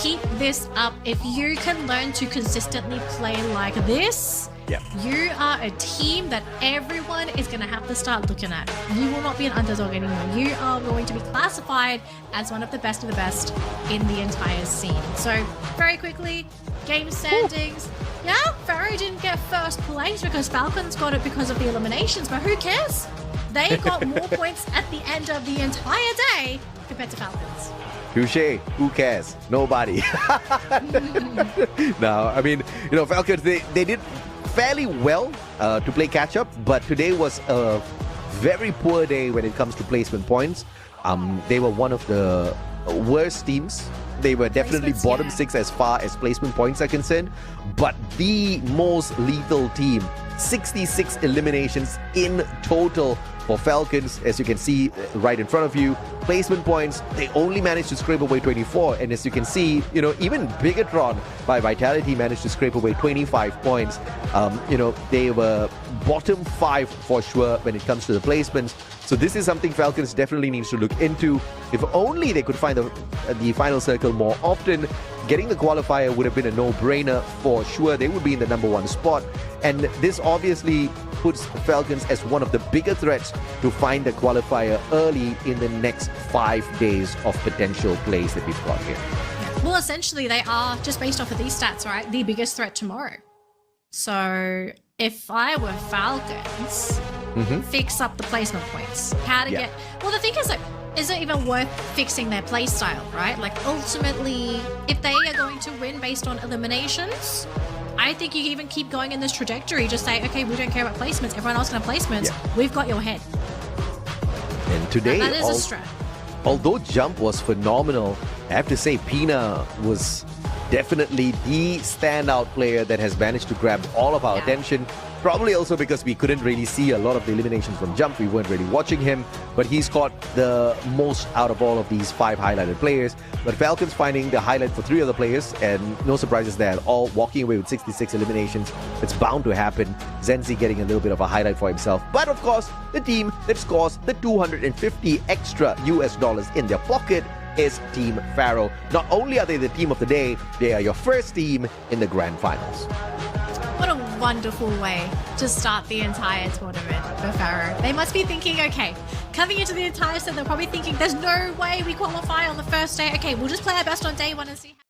[SPEAKER 2] Keep this up. If you can learn to consistently play like this, you are a team that everyone is going to have to start looking at. You will not be an underdog anymore. You are going to be classified as one of the best in the entire scene. So very quickly, game standings. Yeah, Pharaoh didn't get first place because Falcons got it because of the eliminations, but who cares? They got more points at the end of the entire day compared to Falcons.
[SPEAKER 1] Touché. Who cares? Nobody. No, I mean, you know, Falcons, they did fairly well to play catch-up, but today was a very poor day when it comes to placement points. They were one of the worst teams. They were definitely bottom 6 as far as placement points are concerned, but the most lethal team. 66 eliminations in total for Falcons, as you can see right in front of you. Placement points, they only managed to scrape away 24, and as you can see, you know, even Bigatron by Vitality managed to scrape away 25 points. You know, they were bottom 5 for sure when it comes to the placements. So this is something Falcons definitely needs to look into. If only they could find the final circle more often, getting the qualifier would have been a no-brainer for sure. They would be in the #1 spot. And this obviously puts Falcons as one of the bigger threats to find the qualifier early in the next 5 days of potential plays that we've got here.
[SPEAKER 2] Well, essentially, they are, just based off of these stats, right, the biggest threat tomorrow. So if I were Falcons, fix up the placement points. How to get... Well, the thing is, like, is it even worth fixing their play style, right? Like, ultimately, if they are going to win based on eliminations, I think you can even keep going in this trajectory. Just say, okay, we don't care about placements. Everyone else can have placements. We've got your head.
[SPEAKER 1] And today,
[SPEAKER 2] that is a strat.
[SPEAKER 1] Although Jump was phenomenal, I have to say Pina was definitely the standout player that has managed to grab all of our attention. Probably also because we couldn't really see a lot of the eliminations from Jump. We weren't really watching him, but he's got the most out of all of these 5 highlighted players. But Falcons finding the highlight for 3 other players, and no surprises there at all, walking away with 66 eliminations. It's bound to happen. Zenzi getting a little bit of a highlight for himself. But of course, the team that scores the $250 extra US in their pocket is Team Pharaoh. Not only are they the team of the day, they are your first team in the grand finals.
[SPEAKER 2] What a wonderful way to start the entire tournament for Pharaoh. They must be thinking, okay, coming into the entire set, they're probably thinking, there's no way we qualify on the first day. Okay, we'll just play our best on day one and see how.